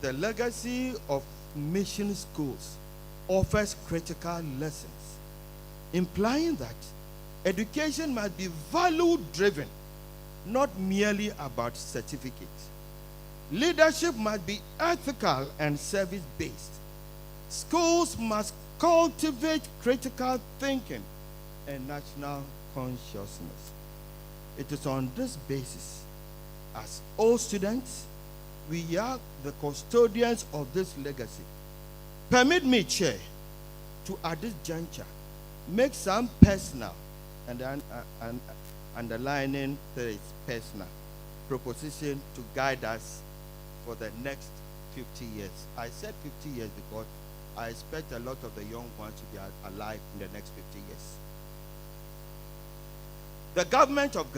the legacy of mission schools offers critical lessons, implying that education must be value-driven, not merely about certificates. Leadership must be ethical and service-based. Schools must cultivate critical thinking and national consciousness. It is on this basis, as all students, we are the custodians of this legacy. Permit me, Chair, to at this juncture make some personal and underlining that it's personal proposition to guide us for the next 50 years. I said 50 years because I expect a lot of the young ones to be alive in the next 50 years. The government of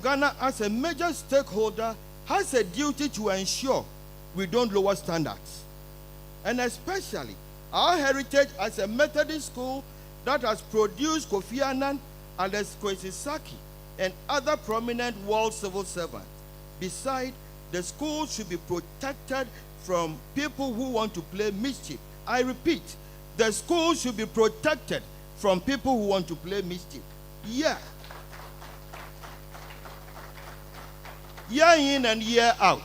Ghana as a major stakeholder has a duty to ensure we don't lower standards, and especially Our heritage as a Methodist school that has produced Kofi Annan, Alex Kwesi and other prominent world civil servants. Besides, the school should be protected from people who want to play mischief. I repeat, the school should be protected from people who want to play mischief. Yeah. Year in and year out,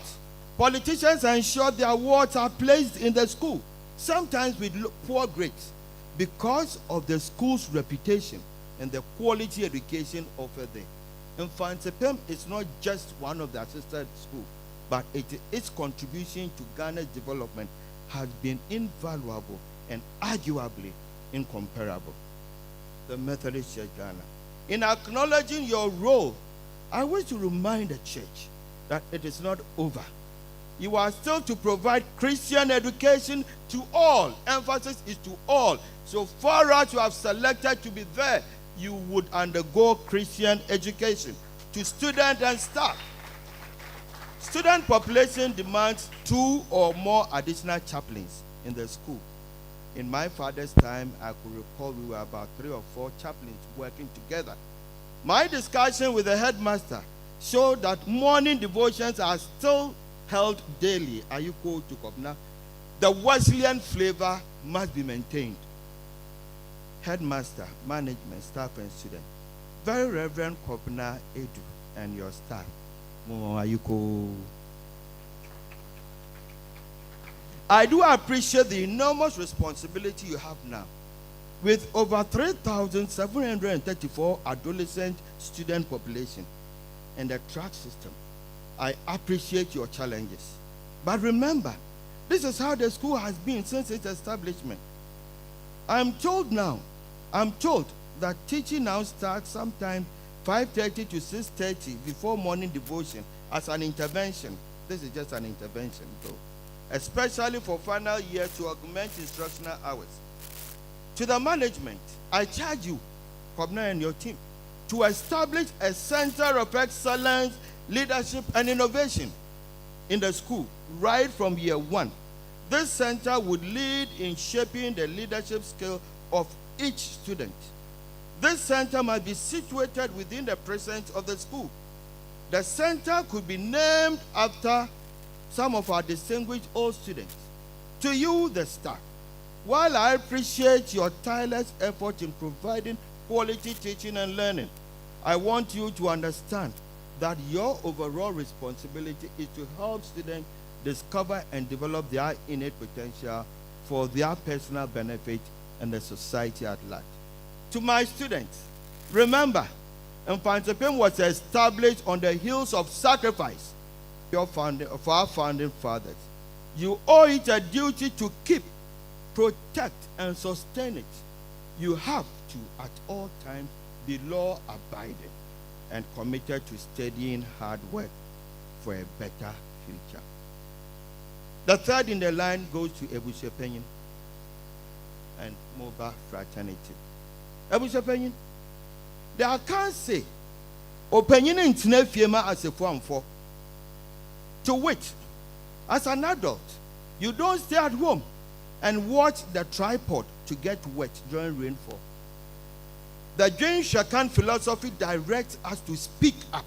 politicians ensure their wards are placed in the school, sometimes with poor grades, because of the school's reputation and the quality education offered there. Mfantsipim is not just one of the assisted schools, but its contribution to Ghana's development has been invaluable and arguably incomparable. The Methodist Church Ghana. In acknowledging your role, I wish to remind the church that it is not over. You are still to provide Christian education to all. Emphasis is to all. So far as you have selected to be there, you would undergo Christian education to students and staff. Student population demands 2 or more additional chaplains in the school. In my father's time, I could recall we were about 3 or 4 chaplains working together. My discussion with the headmaster showed that morning devotions are still held daily. Ayuko to Kobna. The Wesleyan flavor must be maintained. Headmaster, management, staff, and students. Very Reverend Kobna Edu and your staff. Ayuko. I do appreciate the enormous responsibility you have now. With over 3,734 adolescent student population and the track system, I appreciate your challenges. But remember, this is how the school has been since its establishment. I'm told that teaching now starts sometime 5:30 to 6:30 before morning devotion as an intervention. This is just an intervention though. Especially for final years to augment instructional hours. To the management, I charge you, Kobna and your team, to establish a center of excellence, leadership, and innovation in the school right from year 1. This center would lead in shaping the leadership skill of each student. This center must be situated within the presence of the school. The center could be named after some of our distinguished old students. To you, the staff, while I appreciate your tireless effort in providing quality teaching and learning, I want you to understand that your overall responsibility is to help students discover and develop their innate potential for their personal benefit and the society at large. To my students, remember, Mfantsipim was established on the hills of sacrifice of our founding fathers. You owe it a duty to keep, protect, and sustain it. You have to, at all times, be law-abiding and committed to studying hard work for a better future. The third in the line goes to Sesquicentennial and Mobile Fraternity. Sesquicentennial, I can't say, opinion in Tnefema as a form for. To which, as an adult, you don't stay at home and watch the tripod to get wet during rainfall. The Jain Shakan philosophy directs us to speak up.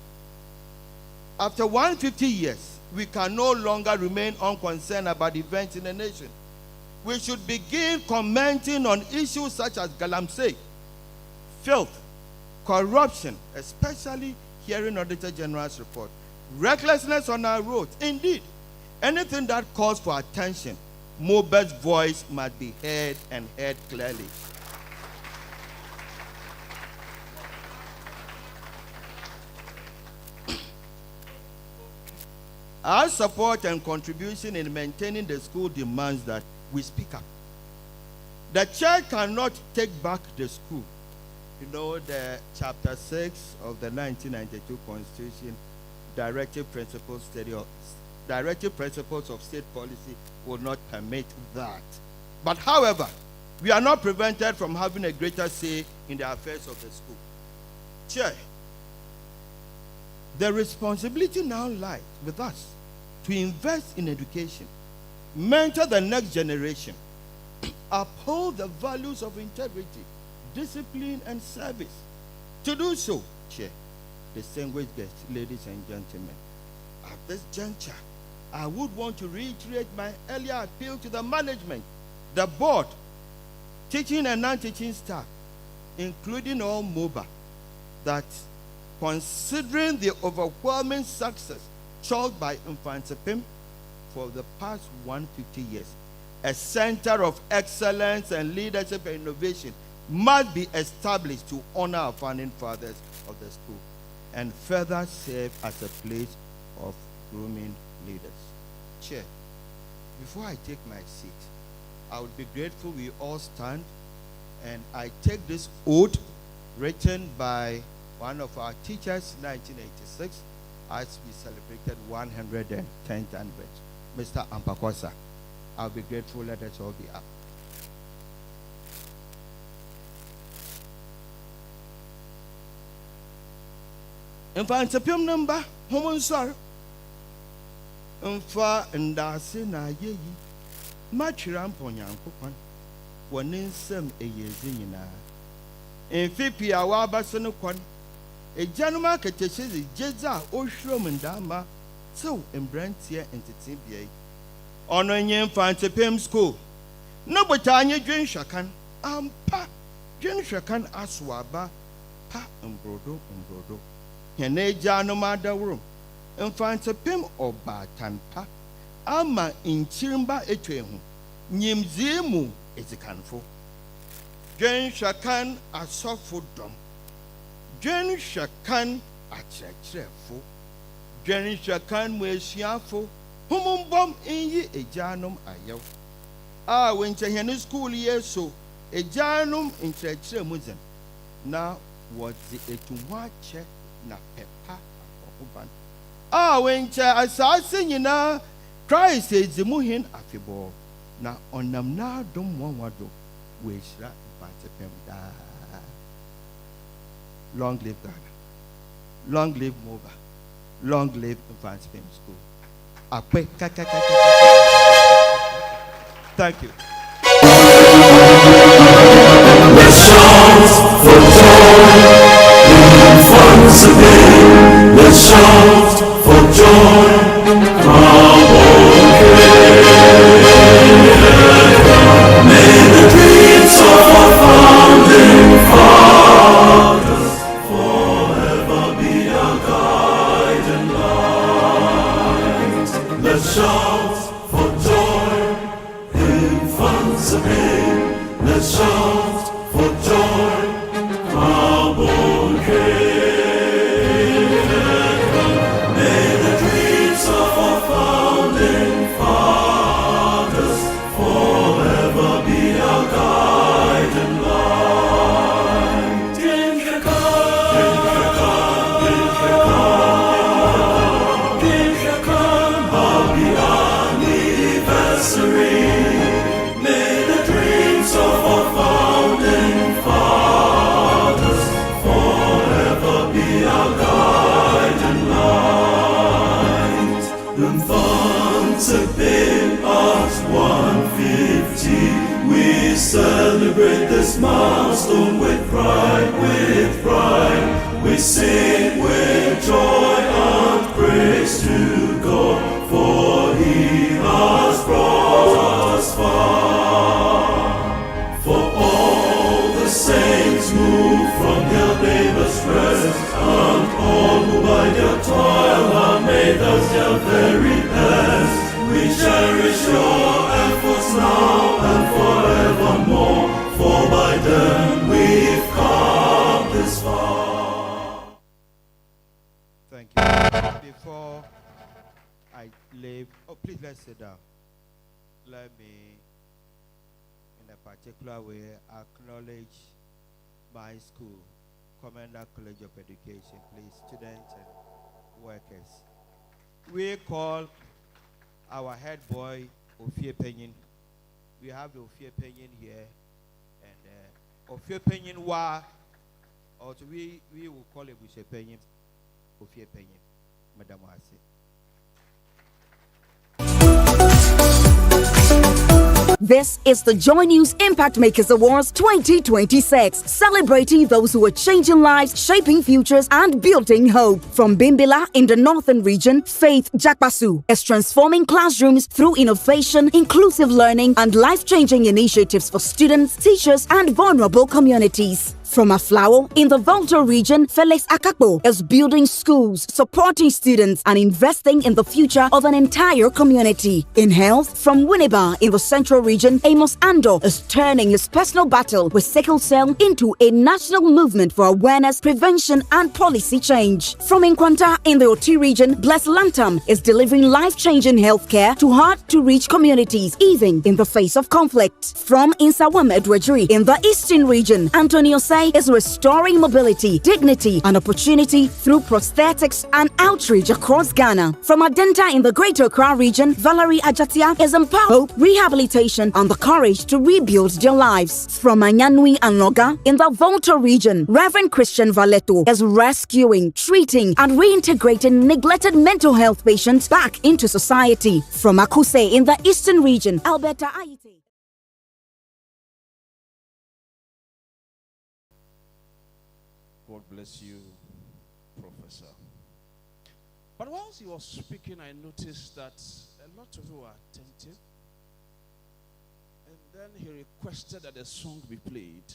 After 150 years, we can no longer remain unconcerned about events in the nation. We should begin commenting on issues such as galamsey, filth, corruption, especially hearing Auditor General's report, recklessness on our roads. Indeed, anything that calls for attention, Moba's voice must be heard and heard clearly. Our support and contribution in maintaining the school demands that we speak up. The church cannot take back the school. You know, the chapter 6 of the 1992 Constitution, directive principles of state policy will not permit that. But however, we are not prevented from having a greater say in the affairs of the school. Church, the responsibility now lies with us to invest in education, mentor the next generation, uphold the values of integrity, discipline, and service. To do so, Chair, distinguished guests, ladies and gentlemen, at this juncture, I would want to reiterate my earlier appeal to the management, the board, teaching and non-teaching staff, including all MOBA, that considering the overwhelming success chalked by Mfantsipim for the past 150 years, a center of excellence and leadership and innovation must be established to honor our founding fathers of the school and further serve as a place of grooming leaders. Chair, before I take my seat, I would be grateful we all stand and I take this oath written by one of our teachers in 1986 as we celebrated 110th anniversary, Mr. Ampakwasa. I'll be grateful. Let us all be up. Mfantsipim number, homo nsor. Mfa ndase na yeyi. Matwira mponyankopon. Wone nsem eyezi nyina. Mfipi a wabase no kon. Ejanuma ketechezi jeza ohwrom ndama. So embrantie entitibia. Ono nye Mfantsipim school. No botanye dwen hwakan. Ampa dwen hwakan aswaba pa mbrodo. Hene januma dawrum. Mfantsipim oba tanpa. Ama inchirimba etwehu. Nyimziemu ezikanfo. Dwen hwakan asofo dom. Dwen hwakan akyerɛkyerɛfo. Dwen hwakan muesiafo. Humumbom inyi ejanum ayew. Wenche hene school yeso ejanum inkyerɛkyerɛ muzen. Na wɔdze etunwa kyɛ na pepa ahoban. Wenche asase nyina Christ ezimu hin afebɔ. Na onam na dom wanwado wehyira Mfantsipim da. Long live Ghana. Long live MOBA. Long live Mfantsipim school. Thank you. Let's shout for joy in Mfantsipim. Let's shout for joy. May the dreams of our founding fathers forever be our guiding light. Let's shout for joy in Mfantsipim. Let's shout for joy, our bouquet. May the dreams of our founding fathers forever be our guiding light. Happy anniversary. May the dreams of our founding fathers forever be our guiding light. Mfantsipim at 150, we celebrate this milestone with pride, We sing with joy and praise to God, for He has brought us far. For all the saints move from their labor's rest, and all who by their toil have made us their very best. We cherish your efforts now and forevermore, for by them we've come this far. Thank you. Before I leave, please let's sit down. Let me, in a particular way, acknowledge my school, Commander College of Education, please, students and workers. We call our head boy Ofie Penyin. We have the Ofie Penyin here, and Ofie Penyin wa, or we will call it Bushe Penyin, Ofie Penyin, Madam Wasi. This is the Joy News Impact Makers Awards 2026, celebrating those who are changing lives, shaping futures, and building hope. From Bimbila in the Northern Region, Faith Jakpasu is transforming classrooms through innovation, inclusive learning, and life-changing initiatives for students, teachers, and vulnerable communities. From Aflao in the Volta region, Felix Akakbo is building schools, supporting students, and investing in the future of an entire community. In health, from Winneba in the Central region, Amos Ando is turning his personal battle with sickle cell into a national movement for awareness, prevention, and policy change. From Nkwanta in the Oti region, Bless Lantam is delivering life-changing healthcare to hard-to-reach communities, even in the face of conflict. From Insawam Edwardri in the Eastern region, Antonio is restoring mobility, dignity, and opportunity through prosthetics and outreach across Ghana. From Adenta in the Greater Accra region, Valerie Ajatia is empowering hope, rehabilitation, and the courage to rebuild their lives. From Anyanui and Noga in the Volta region, Reverend Christian Valeto is rescuing, treating, and reintegrating neglected mental health patients back into society. From Akuse in the Eastern region, Alberta Aite. God bless you, Professor. But whilst he was speaking, I noticed that a lot of you were attentive. And then he requested that the song be played.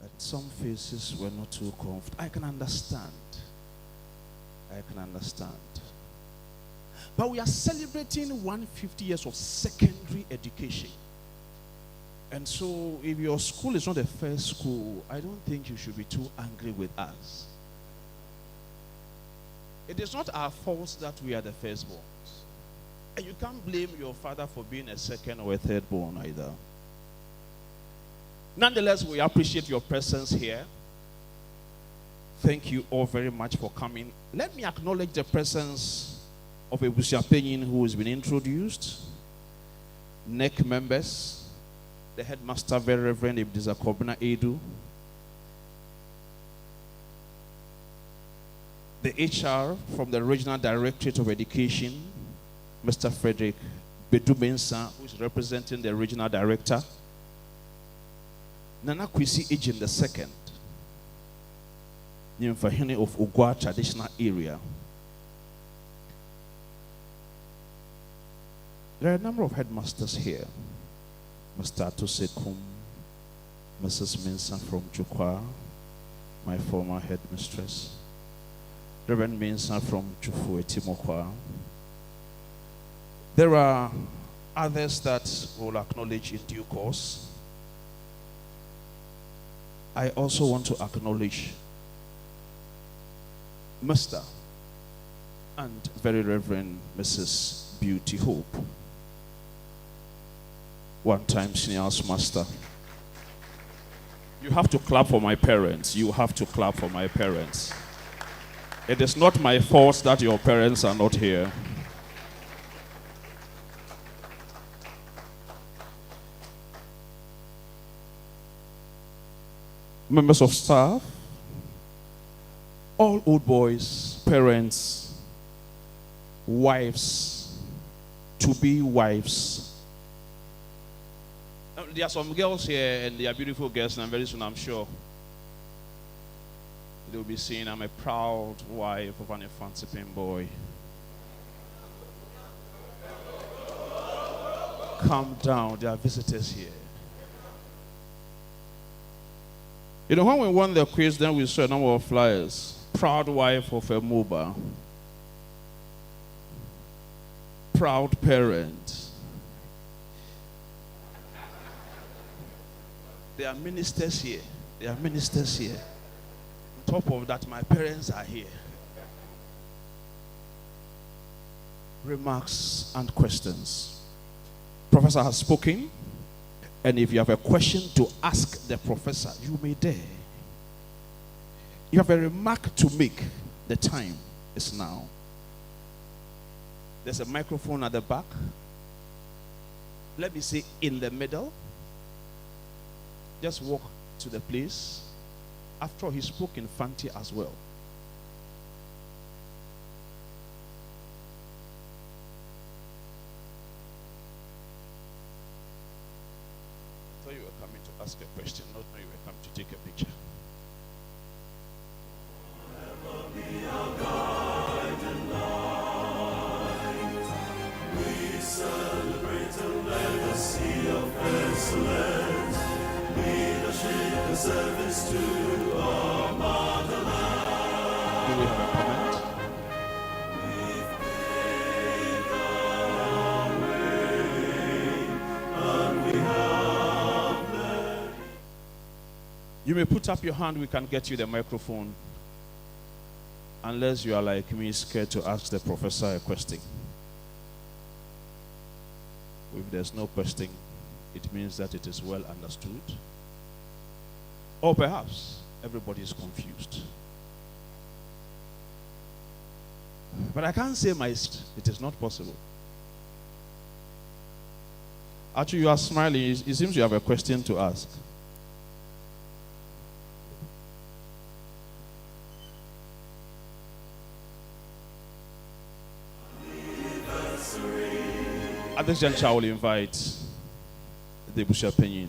But some faces were not too comfortable. I can understand. But we are celebrating 150 years of secondary education. And so, if your school is not the first school, I don't think you should be too angry with us. It is not our fault that we are the firstborns. And you can't blame your father for being a second or a thirdborn either. Nonetheless, we appreciate your presence here. Thank you all very much for coming. Let me acknowledge the presence of a Busiapenyin who has been introduced, NEC members, the headmaster, Very Reverend Ibdiza Kobna Edu, the HR from the Regional Directorate of Education, Mr. Frederick Bedumensa, who is representing the Regional Director, Nana Kwisi Ejim II, Nyemfahene of Ugwa Traditional Area. There are a number of headmasters here. Mr. Tosekum, Mrs. Mensa from Chukwa, my former headmistress, Reverend Mensa from Chufu Etimokwa. There are others that we'll acknowledge in due course. I also want to acknowledge Mr. and Very Reverend Mrs. Beauty Hope, one-time senior house master. You have to clap for my parents. You have to clap for my parents. It is not my fault that your parents are not here. Members of staff, all old boys, parents, wives, to-be wives. There are some girls here, and they are beautiful girls, and very soon I'm sure they will be saying, I'm a proud wife of an Mfantsipim boy. Calm down, there are visitors here. You know, when we won the quiz, then we saw a number of flyers. Proud wife of a MOBA. Proud parent. There are ministers here. There are ministers here. On top of that, my parents are here. Remarks and questions. Professor has spoken. And if you have a question to ask the professor, you may dare. You have a remark to make, the time is now. There's a microphone at the back. Let me say in the middle. Just walk to the place. After all, he spoke in Fanti as well. coming to ask a question, not when you were coming to take a picture. We celebrate a legacy of excellence, leadership and service to our motherland. Do we have a comment? We've paved our way, and we have led. You may put up your hand, we can get you the microphone. Unless you are like me, scared to ask the professor a question. If there's no question, it means that it is well understood. Or perhaps everybody is confused. But I can't say it is not possible. Actually, you are smiling. It seems you have a question to ask. At this juncture, I will invite the Bishop Penyin,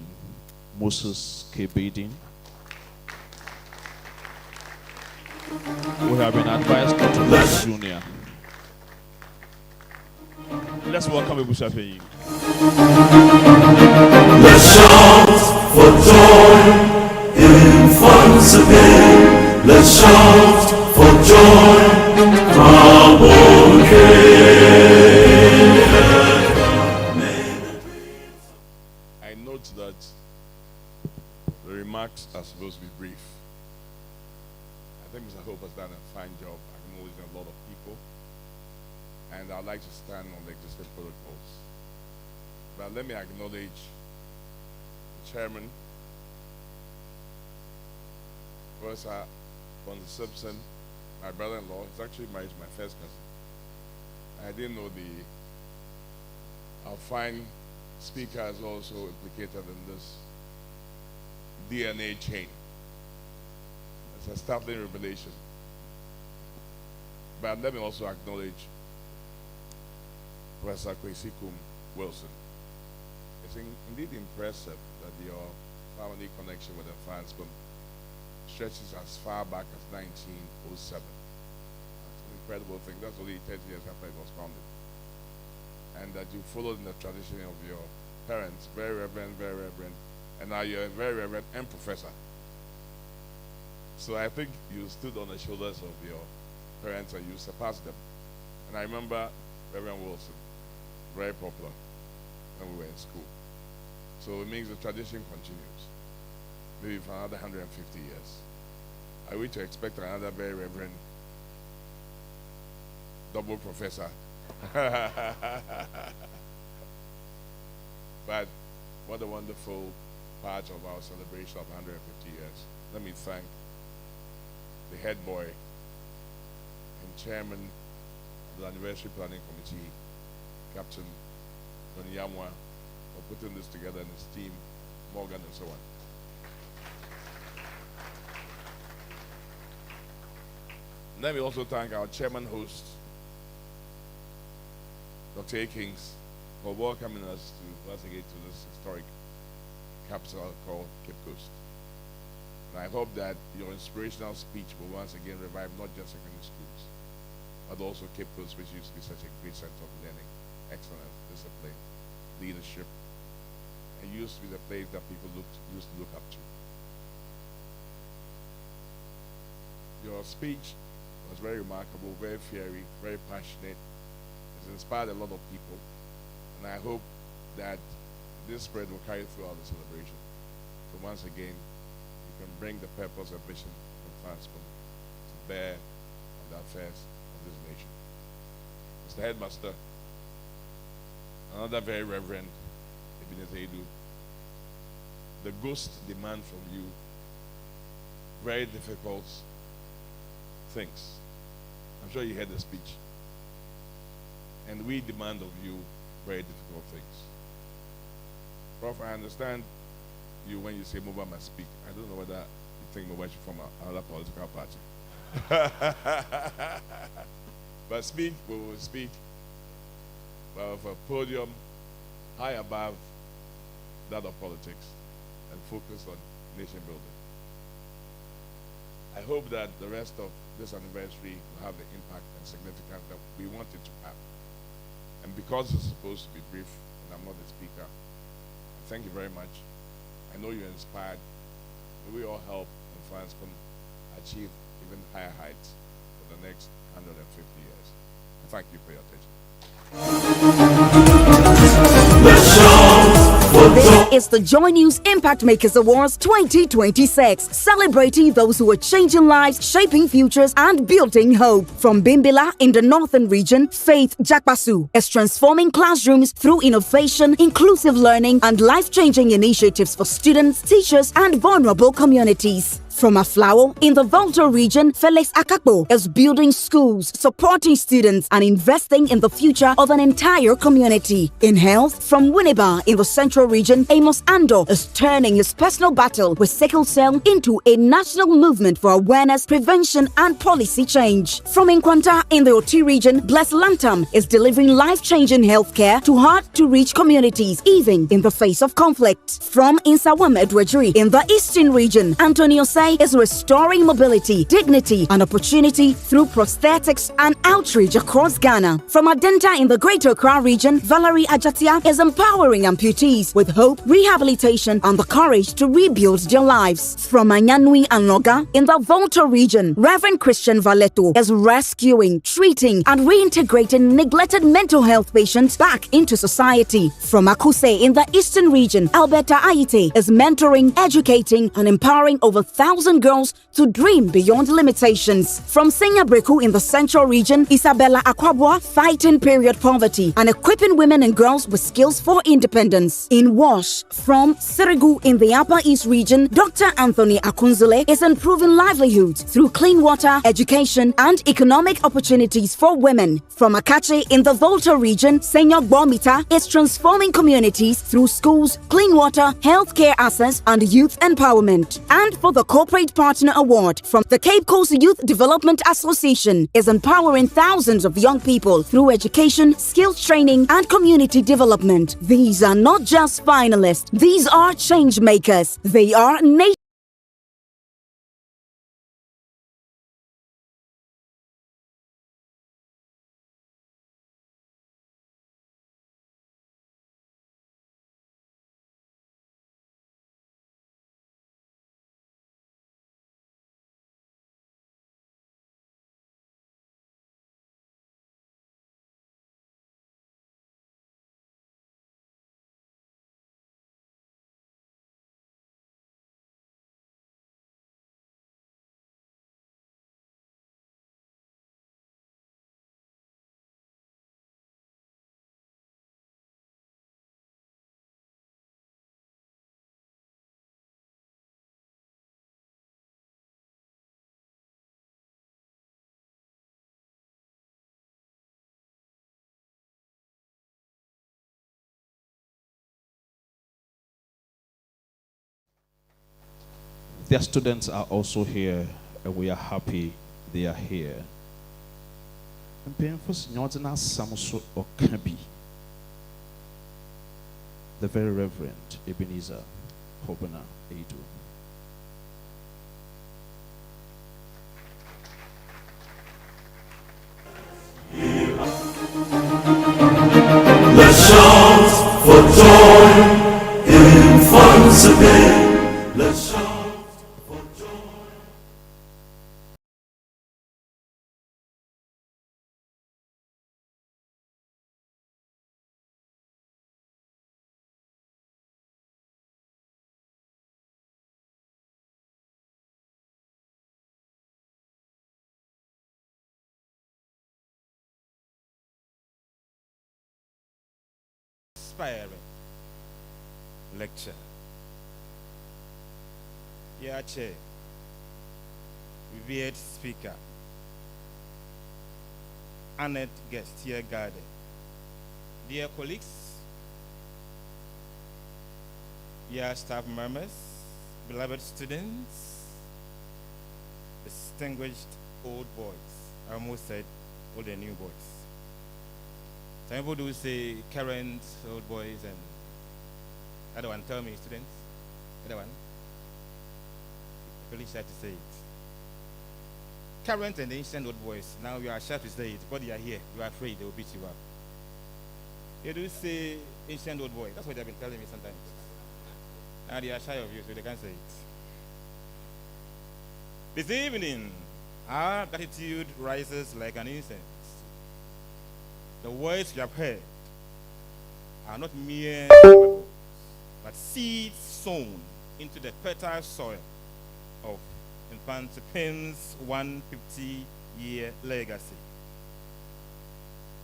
Moses K. Badin. We have been advised not to let Junior. Let's welcome Bishop Penyin. Let's shout for joy in Mfantsipim. Let's shout for joy from I note that the remarks are supposed to be brief. I think Mr. Hope has done a fine job acknowledging a lot of people, and I'd like to stand on the existing protocols. But let me acknowledge the chairman, Professor Mfantsipim, my brother-in-law. He's actually married to my first cousin. I didn't know our fine speaker is also implicated in this DNA chain. It's a startling revelation. But let me also acknowledge Professor Sesquicentennial Wilson. It's indeed impressive that your family connection with the Mfantsipim stretches as far back as 1907. That's an incredible thing. That's only 30 years after it was founded. And that you followed in the tradition of your parents, very reverend, and now you're a very reverend and professor. So I think you stood on the shoulders of your parents and you surpassed them. And I remember Reverend Wilson, very popular when we were in school. So it means the tradition continues, maybe for another 150 years. Are we to expect another very reverend double professor? But what a wonderful part of our celebration of 150 years. Let me thank the head boy and chairman of the Anniversary Planning Committee, Captain Don Yamwa, for putting this together, and his team, Morgan and so on. Let me also thank our chairman host, Dr. A. Kings, for welcoming us once again to this historic capital called Cape Coast. And I hope that your inspirational speech will once again revive not just secondary schools, but also Cape Coast, which used to be such a great center of learning, excellence, discipline, leadership, and used to be the place that people used to look up to. Your speech was very remarkable, very fiery, very passionate. It's inspired a lot of people, and I hope that this spirit will carry throughout the celebration. So once again, you can bring the purpose and vision of Mfantsipim to bear on the affairs of this nation. Mr. Headmaster, another very reverend, Ebenezer Edu, the ghost demand from you very difficult things. I'm sure you heard the speech. And we demand of you very difficult things. Prof, I understand you when you say Moba must speak. I don't know whether you think Moba should form another political party. But speak, we will speak of a podium high above that of politics. and focus on nation building. I hope that the rest of this anniversary will have the impact and significance that we want it to have. And because it's supposed to be brief, and I'm not the speaker, thank you very much. I know you're inspired. May we all help Mfantsipim achieve even higher heights for the next 150 years. And thank you for your attention. This is the Joy News Impact Makers Awards 2026, celebrating those who are changing lives, shaping futures, and building hope. From Bimbila in the northern region, Faith Jakpasu is transforming classrooms through innovation, inclusive learning, and life-changing initiatives for students, teachers, and vulnerable communities. From Aflao in the Volta region, Felix Akakpo is building schools, supporting students, and investing in the future of an entire community. In health, from Winneba in the central region, Amos Ando is turning his personal battle with sickle cell into a national movement for awareness, prevention, and policy change. From Nkwanta in the Oti region, Bless Lantam is delivering life-changing healthcare to hard-to-reach communities, even in the face of conflict. From Insawam Edwardri in the eastern region, Antonio Say is restoring mobility, dignity, and opportunity through prosthetics and outreach across Ghana. From Adenta in the Greater Accra region, Valerie Ajatia is empowering amputees with hope, rehabilitation, and the courage to rebuild their lives. From Anyanui and Noga in the Volta region, Reverend Christian Valeto is rescuing, treating, and reintegrating neglected mental health patients back into society. From Akuse in the eastern region, Alberta Aite is mentoring, educating, and empowering over 1,000 girls to dream beyond limitations. From Senyabreku in the central region, Isabella Akwabwa fighting period poverty and equipping women and girls with skills for independence. In Wash, from Sirigu in the Upper East region, Dr. Anthony Akunzule is improving livelihoods through clean water, education, and economic opportunities for women. From Akache in the Volta region, Senyor Bomita is transforming communities through schools, clean water, healthcare access, and youth empowerment. And for the Corporate Partner Award from the Cape Coast Youth Development Association is empowering thousands of young people through education, skills training, and community development. These are not just finalists, these are change makers. They are nation. Their students are also here, and we are happy they are here. The very Reverend Ebenezer Hobana Edu. Let's shout for joy in Mfantsipim. Let's shout. Inspiring lecture. Yeah, Chair, revered speaker, honored guest here gathered, dear colleagues, dear staff members, beloved students, distinguished old boys. I almost said all the new boys. Some people do say current old boys and other one. Tell me, students. Other one. really shy to say it. Current and ancient old boys, now you are shy to say it, but you are here. You are afraid they will beat you up. You do say ancient old boy. That's what they've been telling me sometimes. And they are shy of you, so they can't say it. This evening, our gratitude rises like an incense. The words you have heard are not mere syllables, but seeds sown into the fertile soil of Mfantsipim's 150-year legacy.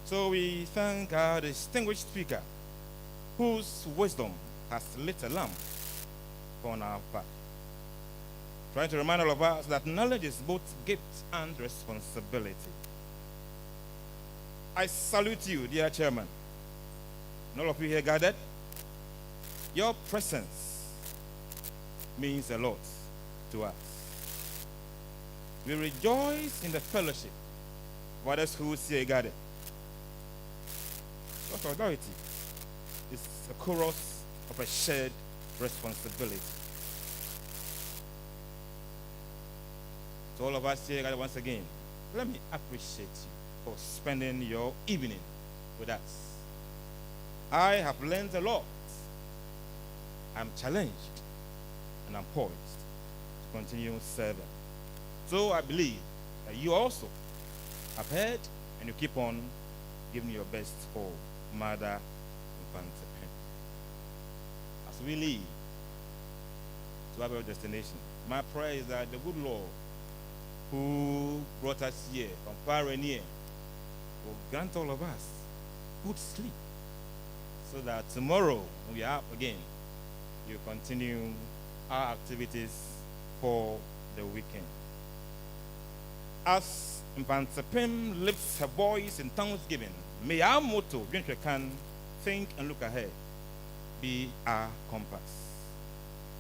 So we thank our distinguished speaker, whose wisdom has lit a lamp on our path, trying to remind all of us that knowledge is both gift and responsibility. I salute you, dear chairman, and all of you here gathered. Your presence means a lot to us. We rejoice in the fellowship of others who here gathered. Your authority is a chorus of a shared responsibility. To all of us here gathered once again, let me appreciate you for spending your evening with us. I have learned a lot. I'm challenged and I'm poised to continue serving. So I believe that you also have heard and you keep on giving your best for Mother Mfantsipim. As we leave to our destination, my prayer is that the good Lord who brought us here from far and near will grant all of us good sleep, so that tomorrow when we are up again, you continue our activities for the weekend. As Mfantsipim lifts her voice in thanksgiving, may our motto, when we can think and look ahead, be our compass.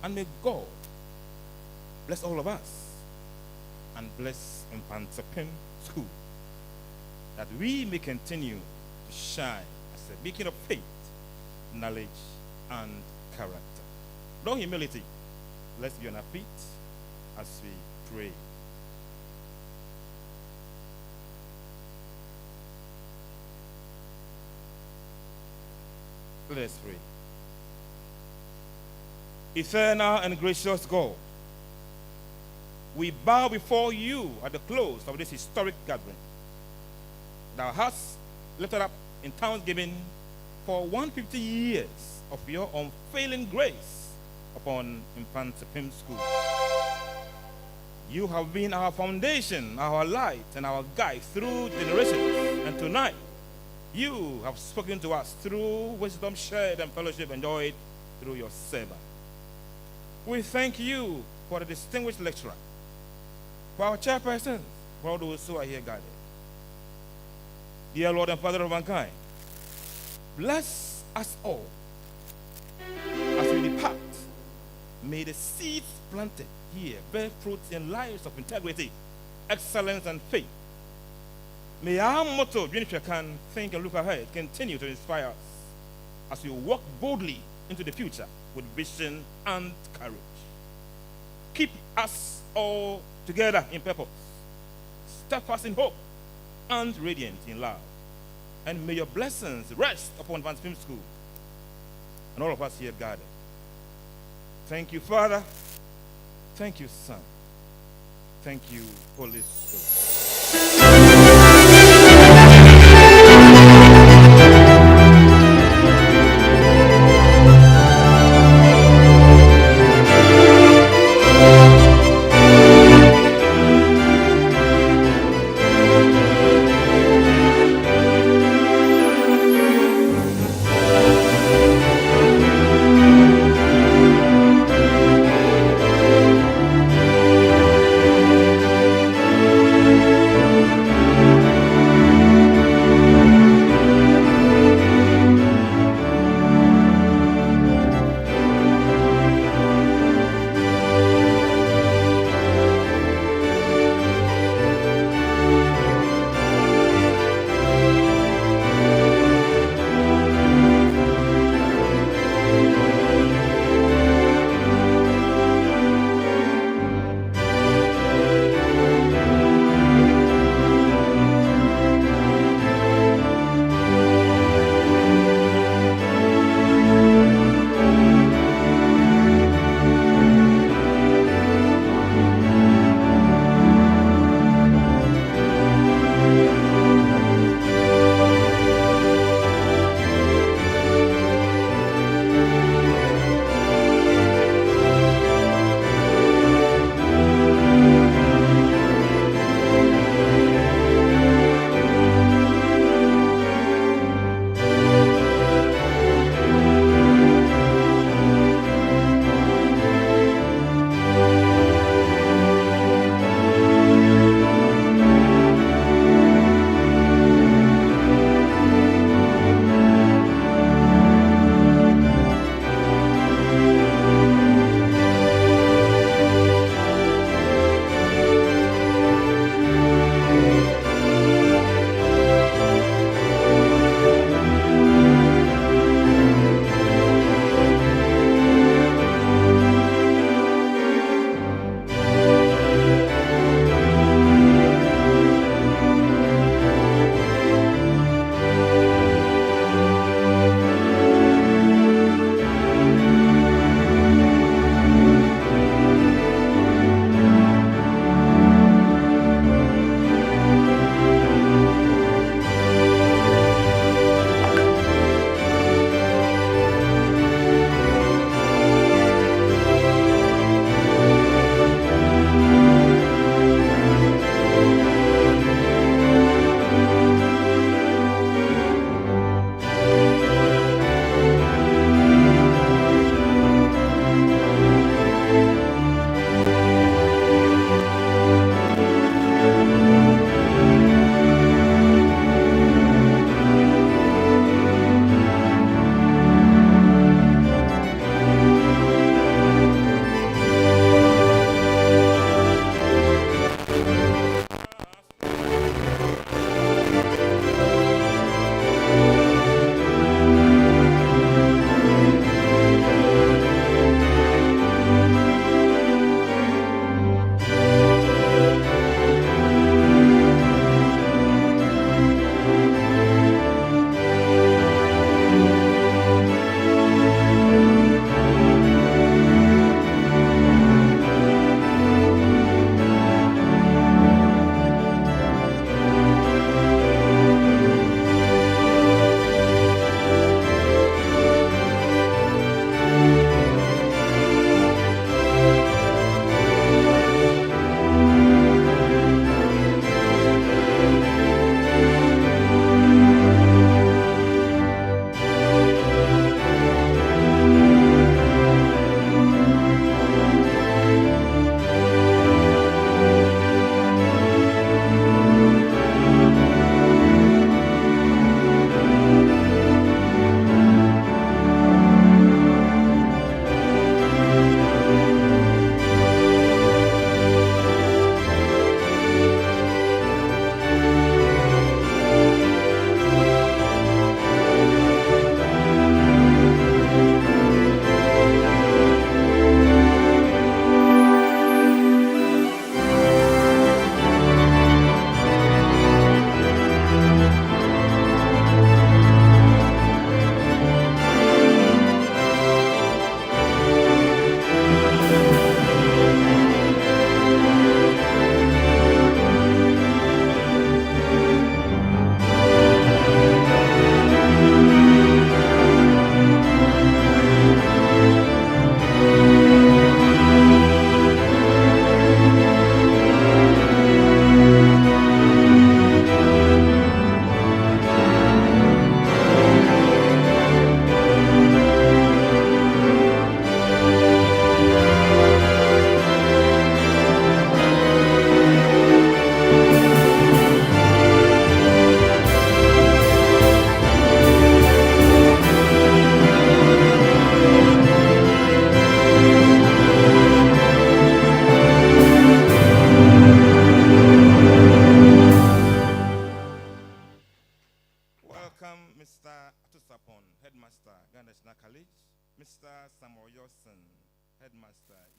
And may God bless all of us and bless Mfantsipim School, that we may continue to shine as a beacon of faith, knowledge, and character. No humility. Let's be on our feet as we pray. Let us pray. Eternal and gracious God, we bow before you at the close of this historic gathering. Thou hast lifted up in thanksgiving for 150 years of your unfailing grace upon Mfantsipim School. You have been our foundation, our light, and our guide through generations. And tonight, you have spoken to us through wisdom shared and fellowship enjoyed through your servant. We thank you for the distinguished lecturer, for our chairperson, for all those who are here gathered. Dear Lord and Father of mankind, bless us all as we depart. May the seeds planted here bear fruit in lives of integrity, excellence, and faith. May our motto, if you can think and look ahead, continue to inspire us as we walk boldly into the future with vision and courage. Keep us all together in purpose, steadfast in hope, and radiant in love. And may your blessings rest upon Mfantsipim School and all of us here gathered. Thank you, Father. Thank you, Son. Thank you, Holy Spirit.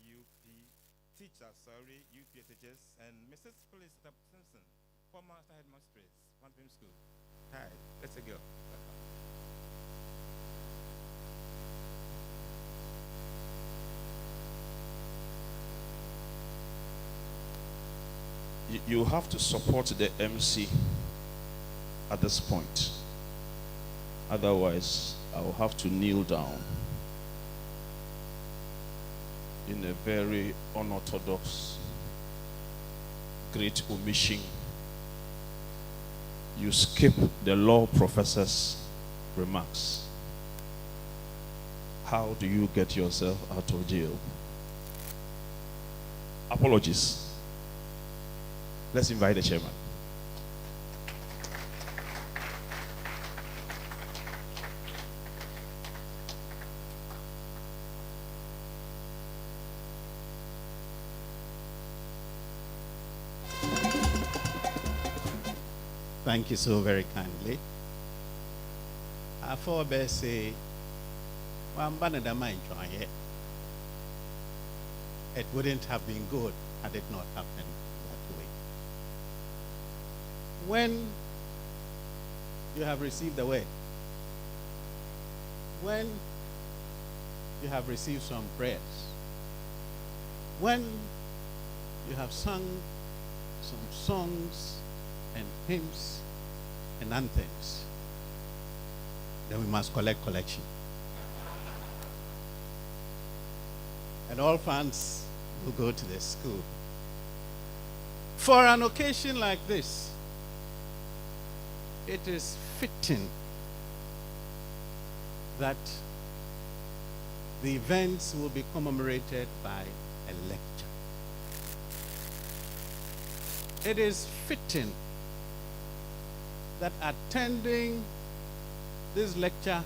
UP teachers, and Mrs. Phyllis Simpson, former headmistress, Mfantsipim School. Hi, let's go. You have to support the MC at this point. Otherwise, I will have to kneel down in a very unorthodox, great omission. You skip the law professor's remarks. How do you get yourself out of jail? Apologies. Let's invite the chairman. Thank you so very kindly. I forbear say, it wouldn't have been good had it not happened that way. When you have received the word, when you have received some prayers, when you have sung some songs and hymns and anthems, then we must collect collection. And all fans will go to the school. For an occasion like this, it is fitting that the events will be commemorated by a lecture. It is fitting that attending this lecture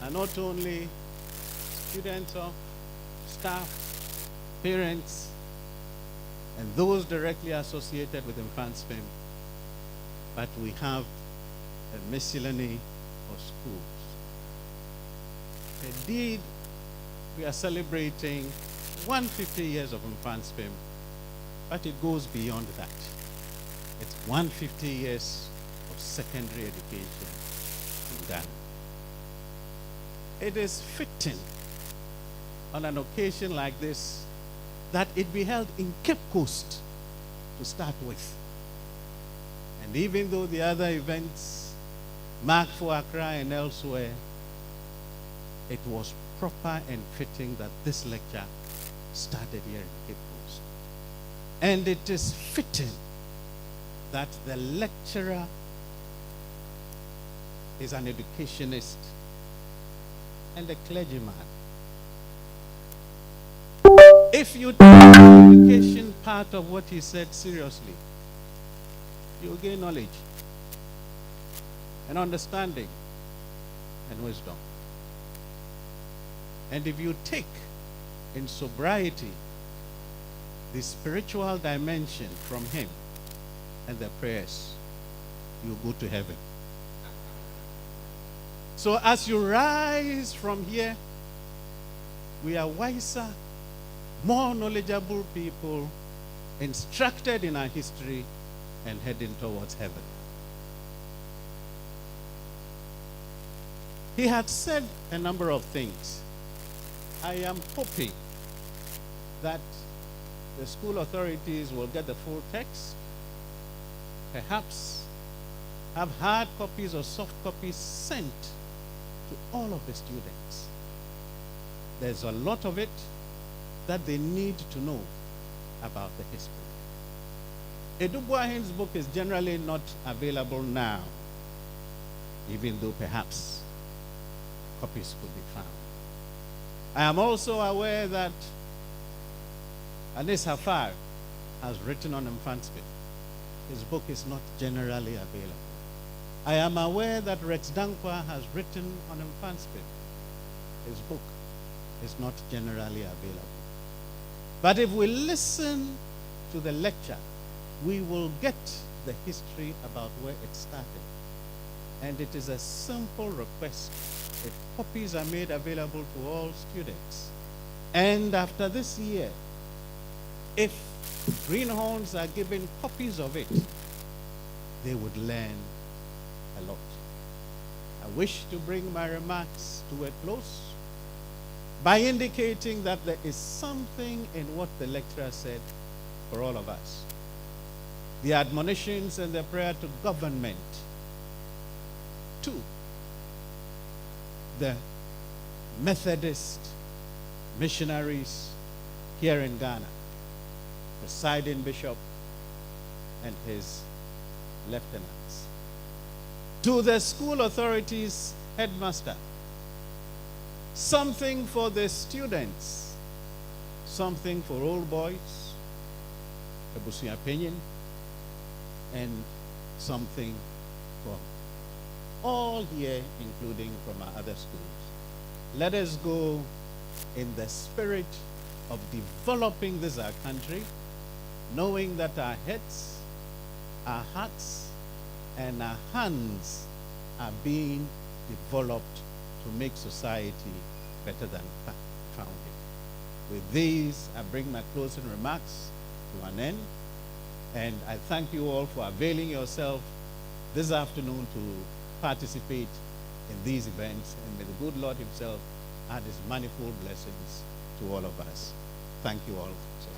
are not only students or staff, parents, and those directly associated with Mfantsipim, but we have a miscellany of schools. Indeed, we are celebrating 150 years of Mfantsipim, but it goes beyond that. It's 150 years of secondary education in Ghana. It is fitting on an occasion like this that it be held in Cape Coast to start with. And even though the other events marked for Accra and elsewhere, it was proper and fitting that this lecture started here in Cape Coast. And it is fitting that the lecturer is an educationist and a clergyman. If you take the education part of what he said seriously, you'll gain knowledge and understanding and wisdom. And if you take in sobriety the spiritual dimension from him and the prayers, you go to heaven. So as you rise from here, we are wiser, more knowledgeable people, instructed in our history and heading towards heaven. He had said a number of things. I am hoping that the school authorities will get the full text, perhaps have hard copies or soft copies sent to all of the students. There's a lot of it that they need to know about the history. Edubuahin's book is generally not available now, even though perhaps copies could be found. I am also aware that Anis Hafar has written on Mfantsipim. His book is not generally available. I am aware that Rex Dankwa has written on Mfantsipim. His book is not generally available. But if we listen to the lecture, we will get the history about where it started. And it is a simple request that copies are made available to all students. And after this year, if greenhorns are given copies of it, they would learn a lot. I wish to bring my remarks to a close by indicating that there is something in what the lecturer said for all of us. The admonitions and the prayer to government. 2, the Methodist missionaries here in Ghana, presiding bishop and his lieutenants. To the school authorities, headmaster, something for the students, something for old boys, Ebusi opinion, and something for all here, including from our other schools. Let us go in the spirit of developing this our country, knowing that our heads, our hearts, and our hands are being developed to make society better than found it. With these, I bring my closing remarks to an end, and I thank you all for availing yourself this afternoon to participate in these events, and may the good Lord himself add his manifold blessings to all of us. Thank you all so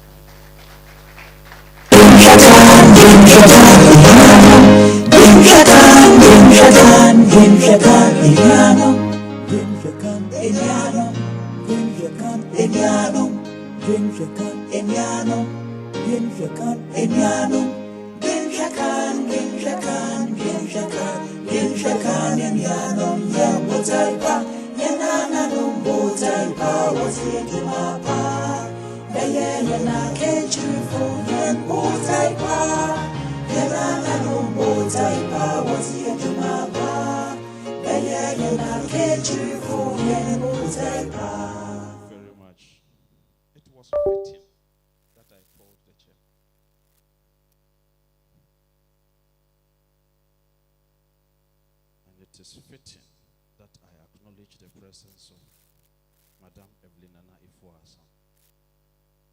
very much. It was fitting that I called the chair. And it is fitting that I acknowledge the presence of Madame Evelyn Nana Ifuasa,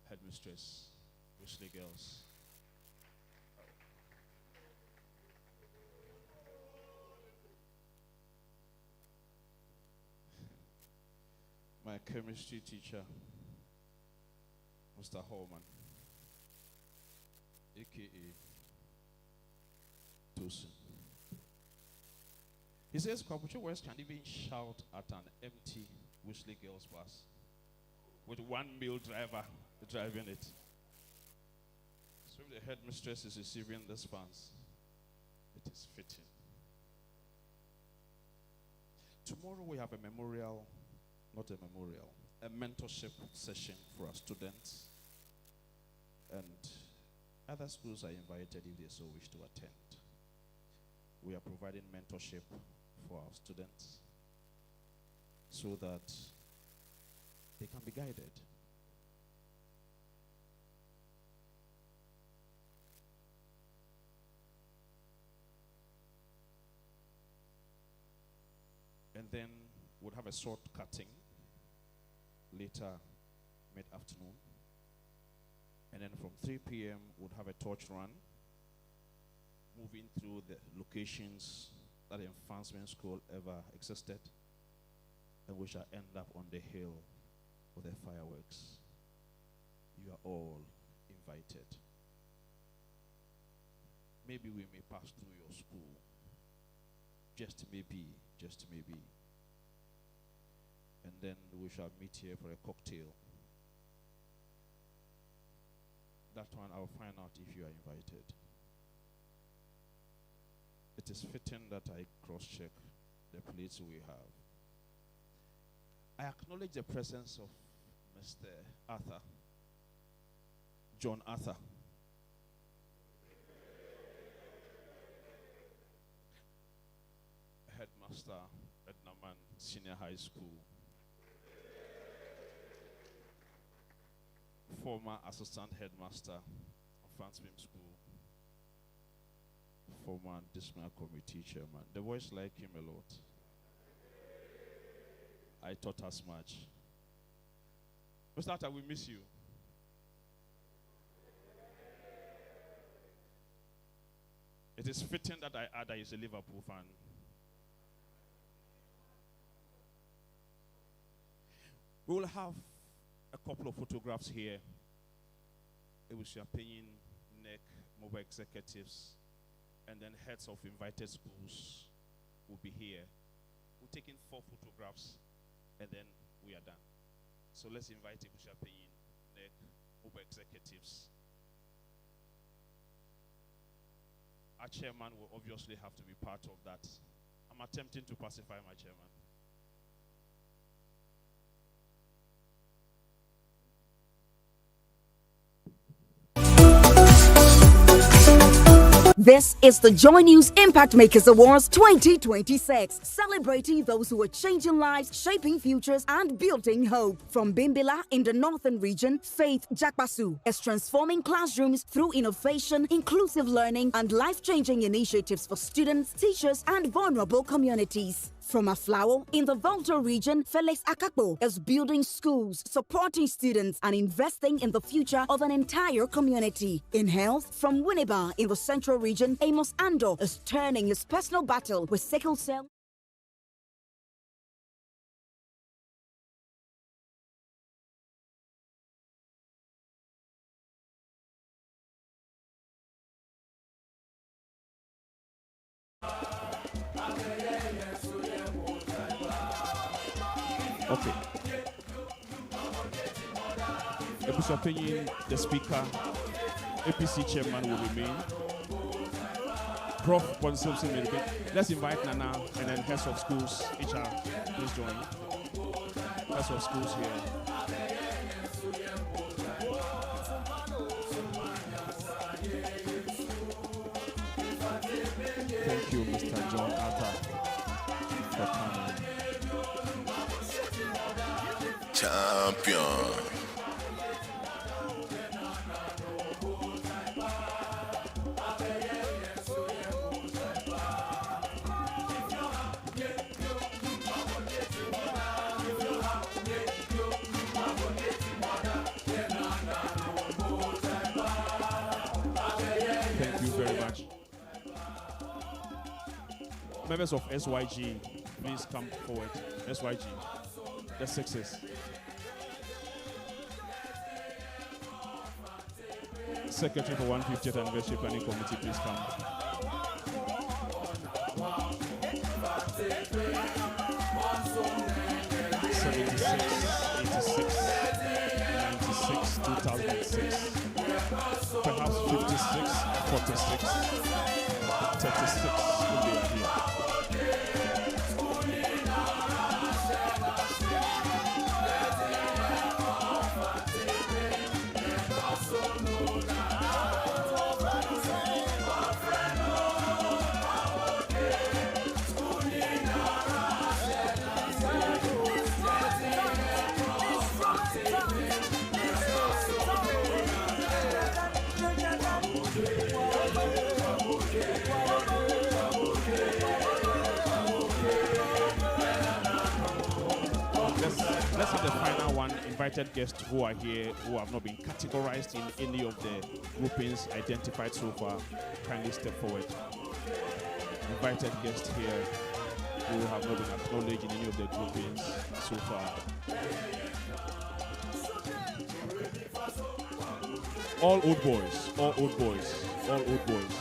headmistress, Wesley Girls. My chemistry teacher, Mr. Holman, aka Tosin. He says Kapucho West can even shout at an empty Wesley Girls bus with one male driver driving it. So if the headmistress is receiving this funds, it is fitting. Tomorrow we have a memorial, not a memorial, a mentorship session for our students. And other schools are invited if they so wish to attend. We are providing mentorship for our students so that they can be guided. And then we'll have a sword cutting later mid-afternoon. And then from 3 p.m. we'll have a torch run, moving through the locations that the Mfantsipim School ever existed. And we shall end up on the hill with the fireworks. You are all invited. Maybe we may pass through your school. Just maybe, just maybe. And then we shall meet here for a cocktail. That one I'll find out if you are invited. It is fitting that I cross-check the plates we have. I acknowledge the presence of Mr. Arthur, John Arthur. Headmaster at Naman Senior High School. Former assistant headmaster of Mfantsipim School. Former disciplinary committee chairman. The boys like him a lot. I thought as much. Mr. Atta, we miss you. It is fitting that Ada is a Liverpool fan. We will have a couple of photographs here. Ebusiapin, NEC, mobile executives, and then heads of invited schools will be here. We're taking 4 photographs, and then we are done. So let's invite Ebusiapin, NEC, mobile executives. Our chairman will obviously have to be part of that. I'm attempting to pacify my chairman. This is the Joy News Impact Makers Awards 2026, celebrating those who are changing lives, shaping futures, and building hope. From Bimbila in the Northern Region, Faith Jakpasu is transforming classrooms through innovation, inclusive learning, and life-changing initiatives for students, teachers, and vulnerable communities. From Aflao in the Volta region, Felix Akakpo is building schools, supporting students, and investing in the future of an entire community. In health, from Winneba in the Central region, Amos Ando is turning his personal battle with sickle cell. Okay. Ebusiapin, the speaker, APC chairman will remain. Prof. Simpson will remain. Let's invite Nana and then heads of schools. HR, please join. Heads of schools here. Thank you, Mr. John Atta, for coming. Champion. Thank you very much. Members of SYG, please come forward. SYG, the sixes. Secretary for 150th Anniversary Planning Committee, please come. Perhaps 56, 46, 36 will be here. Let's have the final one. Invited guests who are here who have not been categorized in any of the groupings identified so far, kindly step forward. Invited guests here who have not been acknowledged in any of the groupings so far. All old boys, all old boys, all old boys.